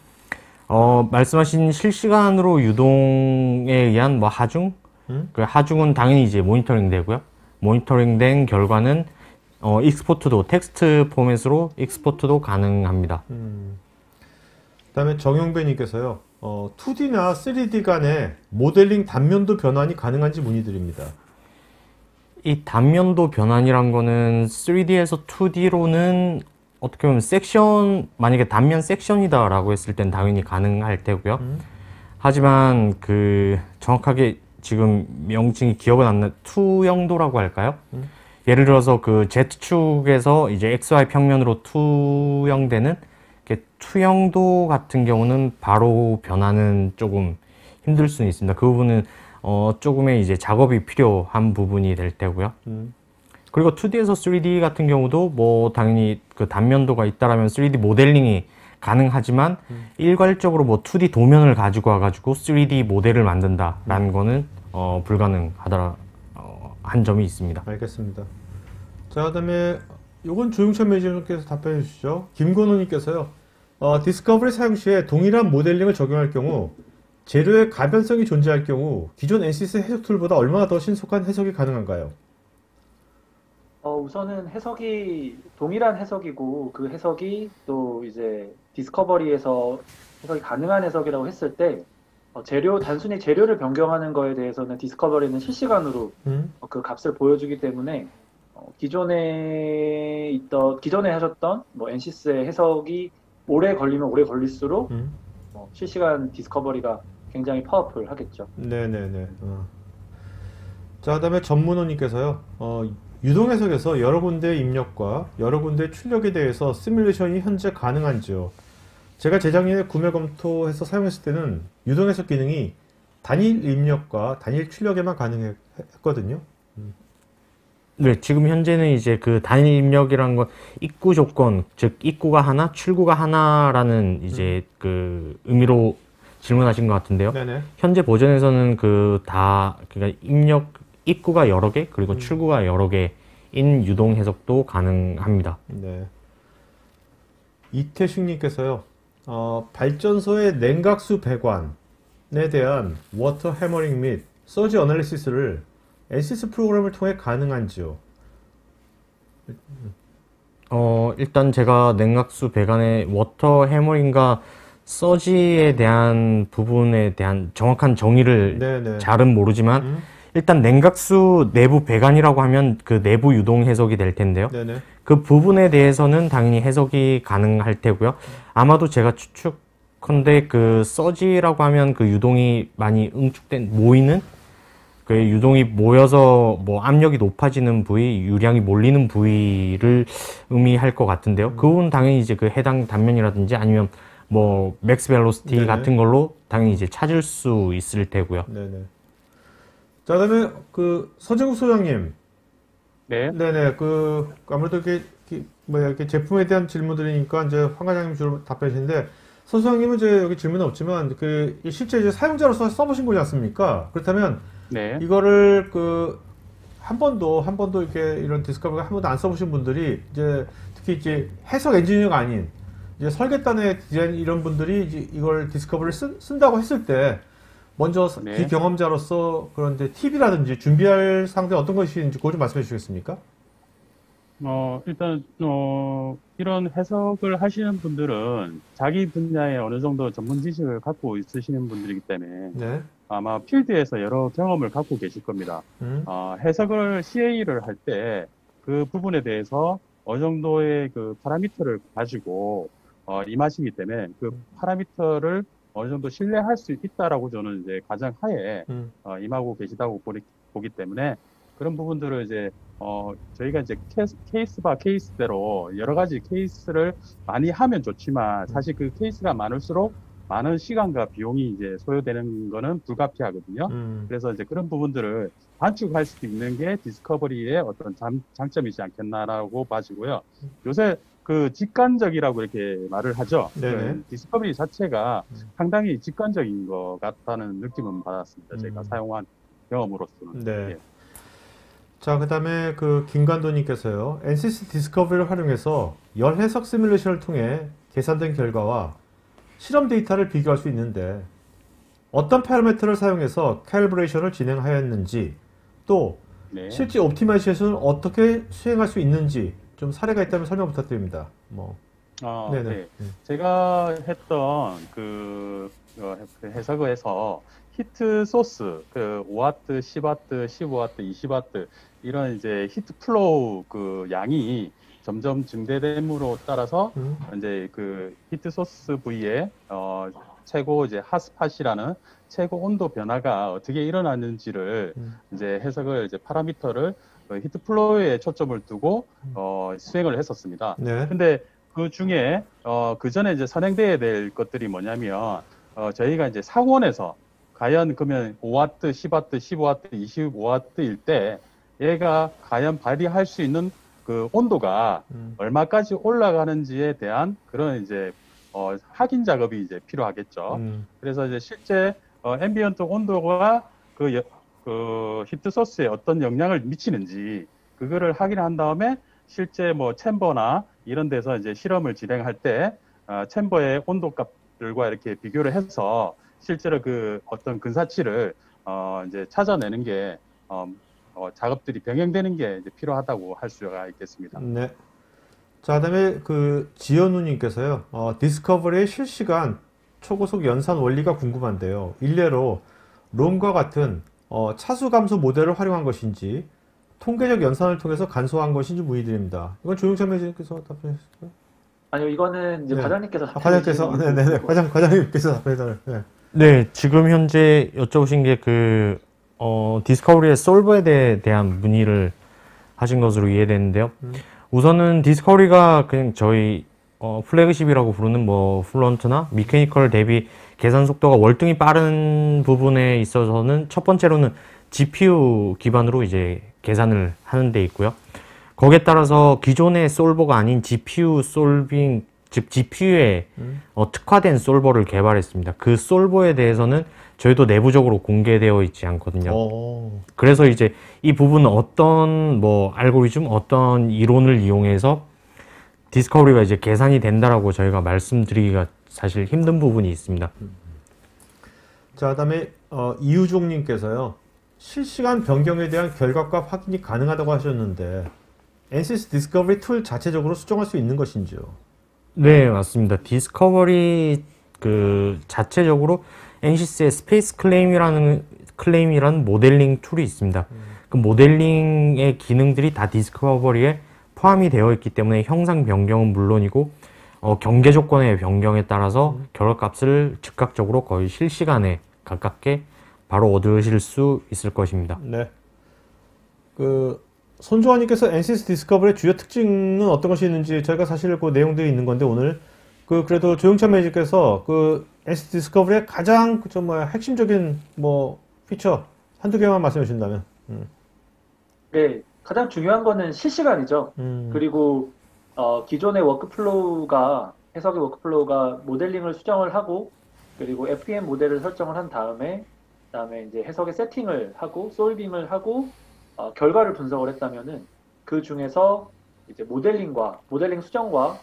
말씀하신 실시간으로 유동에 의한 뭐 하중? 그 하중은 당연히 이제 모니터링 되고요. 모니터링 된 결과는 익스포트도 텍스트 포맷으로 익스포트도 가능합니다. 그다음에 정용배님께서요, 2D나 3D 간의 모델링 단면도 변환이 가능한지 문의드립니다. 이 단면도 변환이란 거는 3D에서 2D로는 어떻게 보면 만약에 단면 섹션이다라고 했을 땐 당연히 가능할 테고요. 하지만 그 정확하게 지금 명칭이 기억은 안 나, 투영도라고 할까요? 예를 들어서 그 Z축에서 이제 XY 평면으로 투영되는 투영도 같은 경우는 바로 변화는 조금 힘들 수는 있습니다. 그 부분은 조금의 이제 작업이 필요한 부분이 될 테고요. 그리고 2D에서 3D 같은 경우도 뭐 당연히 그 단면도가 있다라면 3D 모델링이 가능하지만 일괄적으로 뭐 2D 도면을 가지고 와가지고 3D 모델을 만든다라는 거는 불가능하다 한 점이 있습니다. 알겠습니다. 자, 그다음에 요건 조용찬 매니저님께서 답변해 주시죠. 김건우님께서요, 디스커버리 사용 시에 동일한 모델링을 적용할 경우 재료의 가변성이 존재할 경우 기존 NCS 해석 툴보다 얼마나 더 신속한 해석이 가능한가요? 우선은 해석이 동일한 해석이고 그 해석이 또 이제 디스커버리에서 해석이 가능한 해석이라고 했을 때 단순히 재료를 변경하는 거에 대해서는 디스커버리는 실시간으로 그 값을 보여주기 때문에 기존에 하셨던 뭐 NCS의 해석이 오래 걸리면 오래 걸릴수록 실시간 디스커버리가 굉장히 파워풀 하겠죠. 네네네. 자, 그다음에 전문호님께서요, 유동 해석에서 여러 군데의 입력과 여러 군데의 출력에 대해서 시뮬레이션이 현재 가능한지요? 제가 재작년에 구매 검토해서 사용했을 때는 유동 해석 기능이 단일 입력과 단일 출력에만 가능했거든요. 네, 지금 현재는 이제 그 단일 입력이라는 건 입구 조건, 즉 입구가 하나, 출구가 하나라는 이제 그 의미로 질문하신 것 같은데요. 네네. 현재 버전에서는 그러니까 입구가 여러 개, 그리고 출구가 여러 개인 유동 해석도 가능합니다. 네. 이태식님께서요, 발전소의 냉각수 배관에 대한 워터 해머링 및 서지 어널리시스를 NCS 프로그램을 통해 가능한지요? 일단 제가 냉각수 배관의 워터 해머링과 서지에 대한 부분에 대한 정확한 정의를 네네. 잘은 모르지만 일단 냉각수 내부 배관이라고 하면 그 내부 유동 해석이 될 텐데요. 네네. 그 부분에 대해서는 당연히 해석이 가능할 테고요. 아마도 제가 추측컨대 그 서지라고 하면 그 유동이 많이 모이는 그 유동이 모여서 뭐 압력이 높아지는 부위, 유량이 몰리는 부위를 의미할 것 같은데요. 그 부분 당연히 이제 그 해당 단면이라든지 아니면 뭐 맥스 벨로시티 네네. 같은 걸로 당연히 이제 찾을 수 있을 테고요. 네네. 자, 그다음에 그 서정국 소장님. 네. 네네. 그 아무래도 이렇게 제품에 대한 질문들이니까 이제 황 과장님 주로 답변이신데 서 소장님은 이제 여기 질문은 없지만 그 실제 이제 사용자로서 써보신 거지 않습니까? 그렇다면 네. 이거를 한 번도 이렇게 이런 디스커버리 한 번도 안 써보신 분들이 이제 특히 이제 해석 엔지니어가 아닌 이제 설계단의 디자인 이런 분들이 이제 이걸 디스커버리를 쓴다고 했을 때 먼저 네. 비경험자로서 그런데 팁이라든지 준비할 상대 어떤 것이 있는지 그거 좀 말씀해 주시겠습니까? 일단, 이런 해석을 하시는 분들은 자기 분야에 어느 정도 전문 지식을 갖고 있으시는 분들이기 때문에 네. 아마 필드에서 여러 경험을 갖고 계실 겁니다. 해석을 CA를 할 때 그 부분에 대해서 어느 정도의 그 파라미터를 가지고 임하시기 때문에 그 파라미터를 어느 정도 신뢰할 수 있다라고 저는 이제 가장 하에 임하고 계시다고 보기 때문에 그런 부분들을 이제 저희가 이제 케이스 바 케이스대로 여러 가지 케이스를 많이 하면 좋지만 사실 그 케이스가 많을수록 많은 시간과 비용이 이제 소요되는 거는 불가피하거든요. 그래서 이제 그런 부분들을 단축할 수 있는 게 디스커버리의 어떤 장점이지 않겠나라고 봐지고요. 요새 그 직관적이라고 이렇게 말을 하죠. 그 디스커버리 자체가 상당히 직관적인 것 같다는 느낌은 받았습니다. 제가 사용한 경험으로서는. 네. 예. 자, 그 다음에 그 김관도님께서요. NCC 디스커버리를 활용해서 열 해석 시뮬레이션을 통해 계산된 결과와 실험 데이터를 비교할 수 있는데 어떤 파라미터를 사용해서 캘리브레이션을 진행하였는지 또 네. 실제 옵티마이제이션을 어떻게 수행할 수 있는지 좀 사례가 있다면 설명 부탁드립니다. 네네. 네. 제가 했던 그 해석에서 히트 소스, 그 5와트, 10와트, 15와트, 20와트 이런 이제 히트 플로우 그 양이 점점 증대됨으로 따라서 이제 그 히트 소스 부위에 최고 이제 핫스팟이라는 최고 온도 변화가 어떻게 일어나는지를 이제 해석을 이제 파라미터를 히트 플로우에 초점을 두고 수행을 했었습니다. 네. 근데 그 중에 그 전에 이제 선행돼야 될 것들이 뭐냐면 저희가 이제 상온에서 과연 그러면 5와트, 10와트, 15와트, 25와트일 때 얘가 과연 발휘할 수 있는 그 온도가 얼마까지 올라가는지에 대한 그런 이제 확인 작업이 이제 필요하겠죠. 그래서 이제 실제 앰비언트 온도가 그 히트 소스에 어떤 영향을 미치는지 그거를 확인한 다음에 실제 뭐 챔버나 이런 데서 이제 실험을 진행할 때 챔버의 온도 값들과 이렇게 비교를 해서 실제로 그 어떤 근사치를 이제 찾아내는 게 작업들이 병행되는 게 이제 필요하다고 할 수가 있겠습니다. 네. 자, 그다음에 그 지연우님께서요. 디스커버리의 실시간 초고속 연산 원리가 궁금한데요. 일례로 롬과 같은 차수 감소 모델을 활용한 것인지 통계적 연산을 통해서 간소화한 것인지 문의드립니다. 이건 조용찬 매니저께서 답변해 주실까요? 아니요, 이거는 이제 네. 과장님께서 과장님께서 네네네 과장님께서 답변해 주세요. 네, 지금 현재 여쭤보신 게 그 디스커버리의 솔버에 대한 문의를 하신 것으로 이해되는데요. 우선은 디스커버리가 그냥 저희 플래그십이라고 부르는 뭐 플런트나 미케니컬 대비 계산 속도가 월등히 빠른 부분에 있어서는 첫 번째로는 GPU 기반으로 이제 계산을 하는 데 있고요. 거기에 따라서 기존의 솔버가 아닌 GPU 솔빙, 즉 GPU에 특화된 솔버를 개발했습니다. 그 솔버에 대해서는 저희도 내부적으로 공개되어 있지 않거든요. 그래서 이제 이 부분은 어떤 뭐 알고리즘, 어떤 이론을 이용해서 디스커버리가 이제 계산이 된다라고 저희가 말씀드리기가 사실 힘든 부분이 있습니다. 자, 그다음에 이우종님께서요. 실시간 변경에 대한 결과값 확인이 가능하다고 하셨는데 NCS 디스커버리 툴 자체적으로 수정할 수 있는 것인지요? 네, 맞습니다. 디스커버리 그 자체적으로 NCS의 스페이스 클레임이라는 모델링 툴이 있습니다. 그 모델링의 기능들이 다 디스커버리에 포함이 되어 있기 때문에 형상 변경은 물론이고 경계 조건의 변경에 따라서 결과값을 즉각적으로 거의 실시간에 가깝게 바로 얻으실 수 있을 것입니다. 네. 손조아님께서 NCS 디스커버리의 주요 특징은 어떤 것이 있는지 저희가 사실 그 내용들이 있는 건데 오늘 그래도 조영찬 매니저께서 NCS 디스커버리의 가장 핵심적인 피처 한두 개만 말씀해 주신다면. 네, 가장 중요한 거는 실시간이죠. 그리고 기존의 해석의 워크플로우가 모델링을 수정을 하고 그리고 FEM 모델을 설정을 한 다음에 이제 해석의 세팅을 하고 솔빙을 하고 결과를 분석을 했다면은 그 중에서 이제 모델링 수정과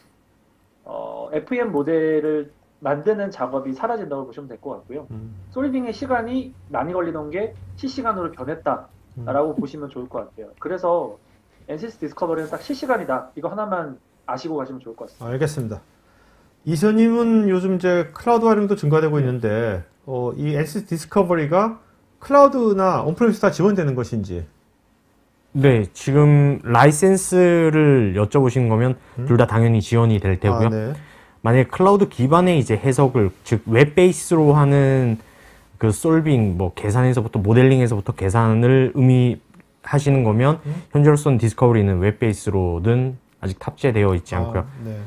FEM 모델을 만드는 작업이 사라진다고 보시면 될 것 같고요. 솔빙의 시간이 많이 걸리던 게 실시간으로 변했다라고 보시면 좋을 것 같아요. 그래서 NCS 디스커버리는 딱 실시간이다. 이거 하나만 아시고 가시면 좋을 것 같습니다. 알겠습니다. 이선님은 요즘 이제 클라우드 활용도 증가되고 있는데 이 NCS 디스커버리가 클라우드나 온프레미스 다 지원되는 것인지. 네, 지금 라이센스를 여쭤보신 거면 둘 다 당연히 지원이 될 테고요. 네. 만약에 클라우드 기반의 이제 해석을, 즉 웹 베이스로 하는 그 솔빙, 계산에서부터 모델링에서부터 계산을 의미하시는 거면 현재로서는 디스커버리는 웹 베이스로는 아직 탑재되어 있지 않고요. 네.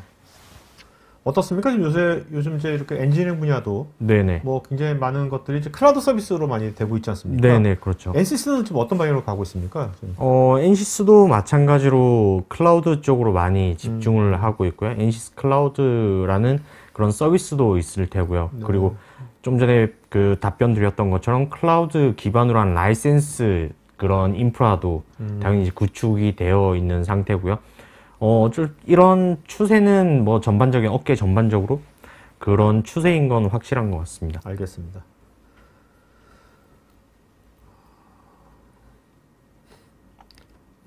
어떻습니까? 요즘 이제 이렇게 엔지니어링 분야도 네네. 굉장히 많은 것들이 이제 클라우드 서비스로 많이 되고 있지 않습니까? 네네, 그렇죠. NCS는 지금 어떤 방향으로 가고 있습니까? NCS도 마찬가지로 클라우드 쪽으로 많이 집중을 하고 있고요. NCS 클라우드라는 그런 서비스도 있을 테고요. 네. 그리고 좀 전에 답변 드렸던 것처럼 클라우드 기반으로 한 라이센스 그런 인프라도 당연히 이제 구축이 되어 있는 상태고요. 이런 추세는 전반적인 업계 전반적으로 그런 추세인 건 확실한 것 같습니다. 알겠습니다.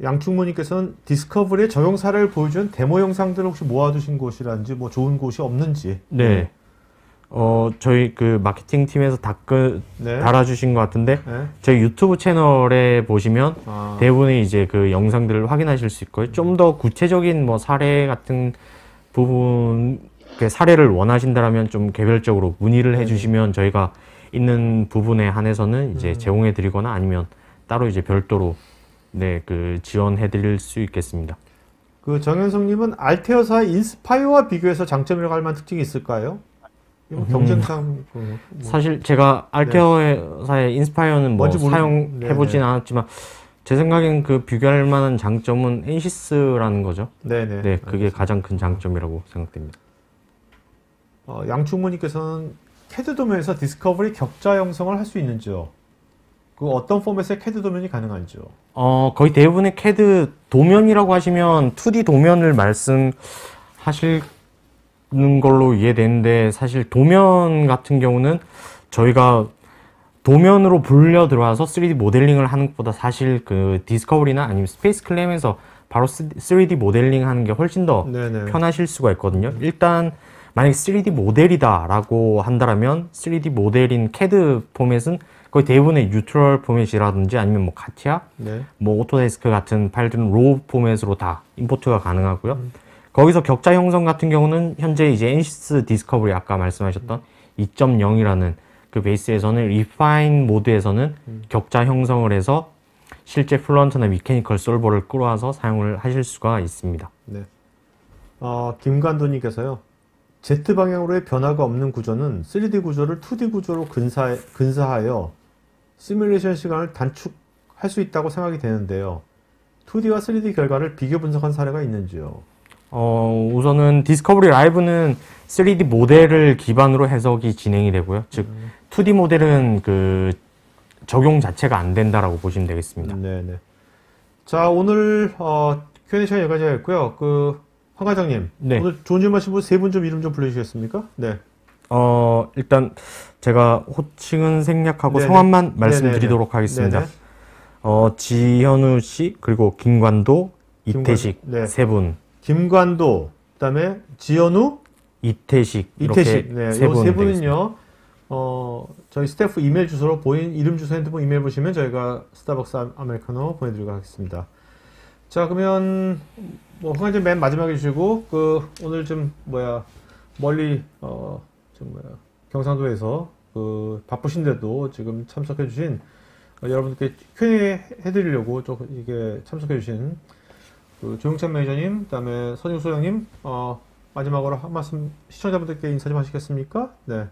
양충무님께서는 디스커버리의 적용 사례를 보여준 데모 영상들을 혹시 모아두신 곳이라든지 좋은 곳이 없는지. 네. 저희 마케팅 팀에서 네. 달아주신 것 같은데, 네. 저희 유튜브 채널에 보시면 대부분의 이제 영상들을 확인하실 수 있고요. 좀 더 구체적인 사례 같은 부분, 사례를 원하신다면 좀 개별적으로 문의를 해주시면 저희가 있는 부분에 한해서는 이제 제공해드리거나 아니면 따로 이제 별도로 지원해드릴 수 있겠습니다. 정현성님은 알테어사의 인스파이어와 비교해서 장점이라고 할 만한 특징이 있을까요? 경쟁상 사실 제가 알테어사의 인스파이어는 사용해보진 않았지만 제 생각엔 비교할 만한 장점은 NCS라는 거죠. 네네. 네, 그게 가장 큰 장점이라고 생각됩니다. 양충무님께서는 CAD 도면에서 디스커버리 격자 형성을 할 수 있는지요? 어떤 포맷의 CAD 도면이 가능한지요? 거의 대부분의 CAD 도면이라고 하시면 2D 도면을 말씀하실 걸로 이해되는데, 사실 도면 같은 경우는 저희가 도면으로 불려 들어와서 3D 모델링을 하는 것보다 사실 디스커버리나 아니면 스페이스 클램에서 바로 3D 모델링 하는 게 훨씬 더 편하실 수가 있거든요. 일단 만약에 3D 모델이다 라고 한다면 3D 모델인 CAD 포맷은 거의 대부분의 뉴트럴 포맷이라든지 아니면 카티아, 오토데스크 같은 파일들은 로우 포맷으로 다 임포트가 가능하고요. 거기서 격자 형성 같은 경우는 현재 이제 NCS 디스커버리 아까 말씀하셨던 2.0이라는 베이스에서는 리파인 모드에서는 격자 형성을 해서 실제 플런트나 미케니컬 솔버를 끌어와서 사용을 하실 수가 있습니다. 네. 김관도님께서요. Z 방향으로의 변화가 없는 구조는 3D 구조를 2D 구조로 근사하여 시뮬레이션 시간을 단축할 수 있다고 생각이 되는데요. 2D와 3D 결과를 비교 분석한 사례가 있는지요? 우선은 디스커버리 라이브는 3D 모델을 기반으로 해석이 진행이 되고요. 즉 2D 모델은 적용 자체가 안 된다라고 보시면 되겠습니다. 네네. 자, 오늘 Q&A 시간 여기까지 했고요. 황 과장님, 오늘 좋은 질문 하신 분 세 분 좀 이름 좀 불러주시겠습니까? 네. 일단 제가 호칭은 생략하고 성함만 말씀드리도록 하겠습니다. 지현우 씨, 그리고 김관도, 이태식 세 분. 김관도, 그다음에 지현우, 이태식 네, 세 분은요. 저희 스태프 이메일 주소로 보인 이름, 주소, 핸드폰 이메일 보시면 저희가 스타벅스 아메리카노 보내드리도록 하겠습니다. 자, 그러면 황 과장님 맨 마지막에 주시고 오늘 멀리 경상도에서 바쁘신데도 지금 참석해주신 여러분께 Q&A 해드리려고 이게 참석해주신 조용찬 매니저님, 그다음에 선유 소장님, 마지막으로 한 말씀 시청자분들께 인사 좀 하시겠습니까? 네.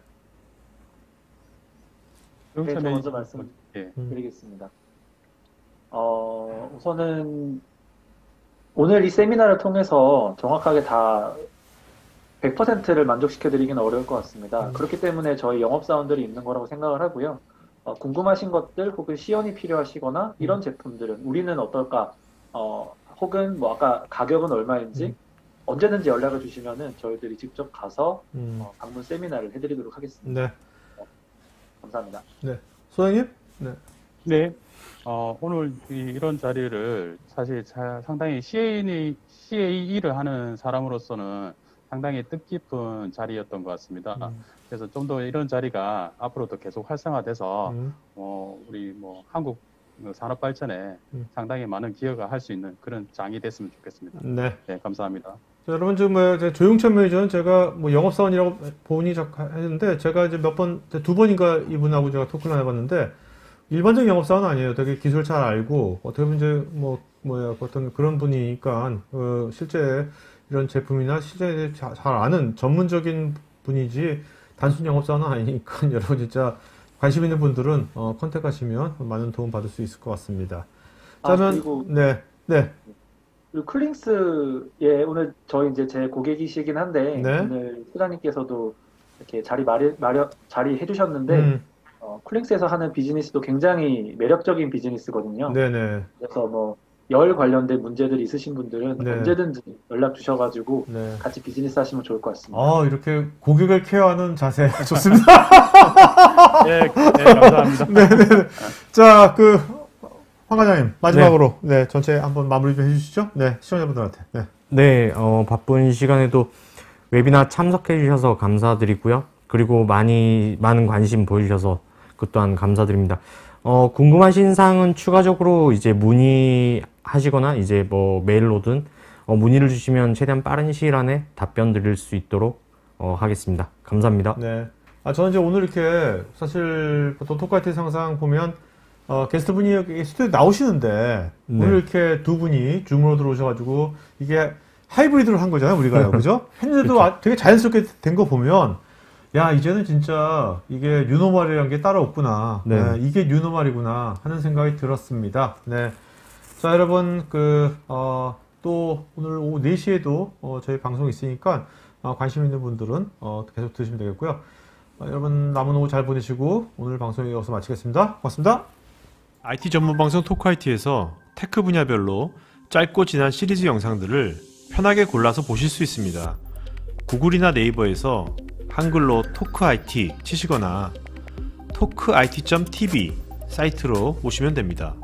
네, 저 먼저 말씀드리겠습니다. 우선은 오늘 이 세미나를 통해서 정확하게 다 100%를 만족시켜드리기는 어려울 것 같습니다. 그렇기 때문에 저희 영업사원들이 있는 거라고 생각을 하고요. 궁금하신 것들 혹은 시연이 필요하시거나 이런 제품들은 우리는 어떨까, 혹은 뭐 아까 가격은 얼마인지 언제든지 연락을 주시면은 저희들이 직접 가서 방문 세미나를 해드리도록 하겠습니다. 네. 감사합니다. 네. 소장님? 네. 네. 오늘 이런 자리를 사실 상당히 CAE를 하는 사람으로서는 상당히 뜻깊은 자리였던 것 같습니다. 그래서 좀 더 이런 자리가 앞으로도 계속 활성화돼서 우리 뭐 한국 산업 발전에 상당히 많은 기여가 할 수 있는 그런 장이 됐으면 좋겠습니다. 네. 네, 감사합니다. 자, 여러분 지금 조용찬 매니저는 제가 뭐 영업사원이라고 본인이 했는데 제가 이제 두 번인가 이분하고 제가 토크를 해봤는데 일반적인 영업사원은 아니에요. 되게 기술 잘 알고 어떻게 보면 이제 어떤 그런 분이니까 실제 이런 제품이나 실제 잘 아는 전문적인 분이지 단순 영업사원은 아니니까 여러분 진짜 관심 있는 분들은 컨택하시면 많은 도움 받을 수 있을 것 같습니다. 그리고 네. 그리고 클링스에 오늘 저희 이제 제 고객이시긴 한데 네. 오늘 소장님께서도 이렇게 자리 해주셨는데 클링스에서 하는 비즈니스도 굉장히 매력적인 비즈니스거든요. 네네. 그래서 뭐 열 관련된 문제들이 있으신 분들은 네. 언제든지 연락 주셔가지고 네. 같이 비즈니스 하시면 좋을 것 같습니다. 이렇게 고객을 케어하는 자세 좋습니다. 네, 감사합니다. 네네. 자, 황 과장님 마지막으로 네 전체 한번 마무리 좀 해주시죠. 네, 시청자분들한테. 네. 네, 바쁜 시간에도 웨비나 참석해 주셔서 감사드리고요. 그리고 많은 관심 보여주셔서 그 또한 감사드립니다. 궁금하신 사항은 추가적으로 이제 문의하시거나 이제 뭐 메일로든 문의를 주시면 최대한 빠른 시일 안에 답변 드릴 수 있도록 하겠습니다. 감사합니다. 네. 저는 이제 오늘 이렇게 사실 보통 토크아이티 상상 보면 게스트분이 여기 스튜디오에 나오시는데 네. 오늘 이렇게 두 분이 줌으로 들어오셔가지고 이게 하이브리드로 한 거잖아요, 우리가요. 그죠? 했는데도 되게 자연스럽게 된 거 보면 야, 이제는 진짜 이게 뉴노멀이라는 게 따로 없구나. 네. 네, 이게 뉴노멀이구나 하는 생각이 들었습니다. 네. 자, 여러분, 또 오늘 오후 4시에도 저희 방송이 있으니까 관심 있는 분들은 계속 들으시면 되겠고요. 여러분, 남은 오후 잘 보내시고 오늘 방송 여기서 마치겠습니다. 고맙습니다. IT 전문 방송 토크IT에서 테크 분야별로 짧고 진한 시리즈 영상들을 편하게 골라서 보실 수 있습니다. 구글이나 네이버에서 한글로 토크IT 치시거나 토크IT.tv 사이트로 오시면 됩니다.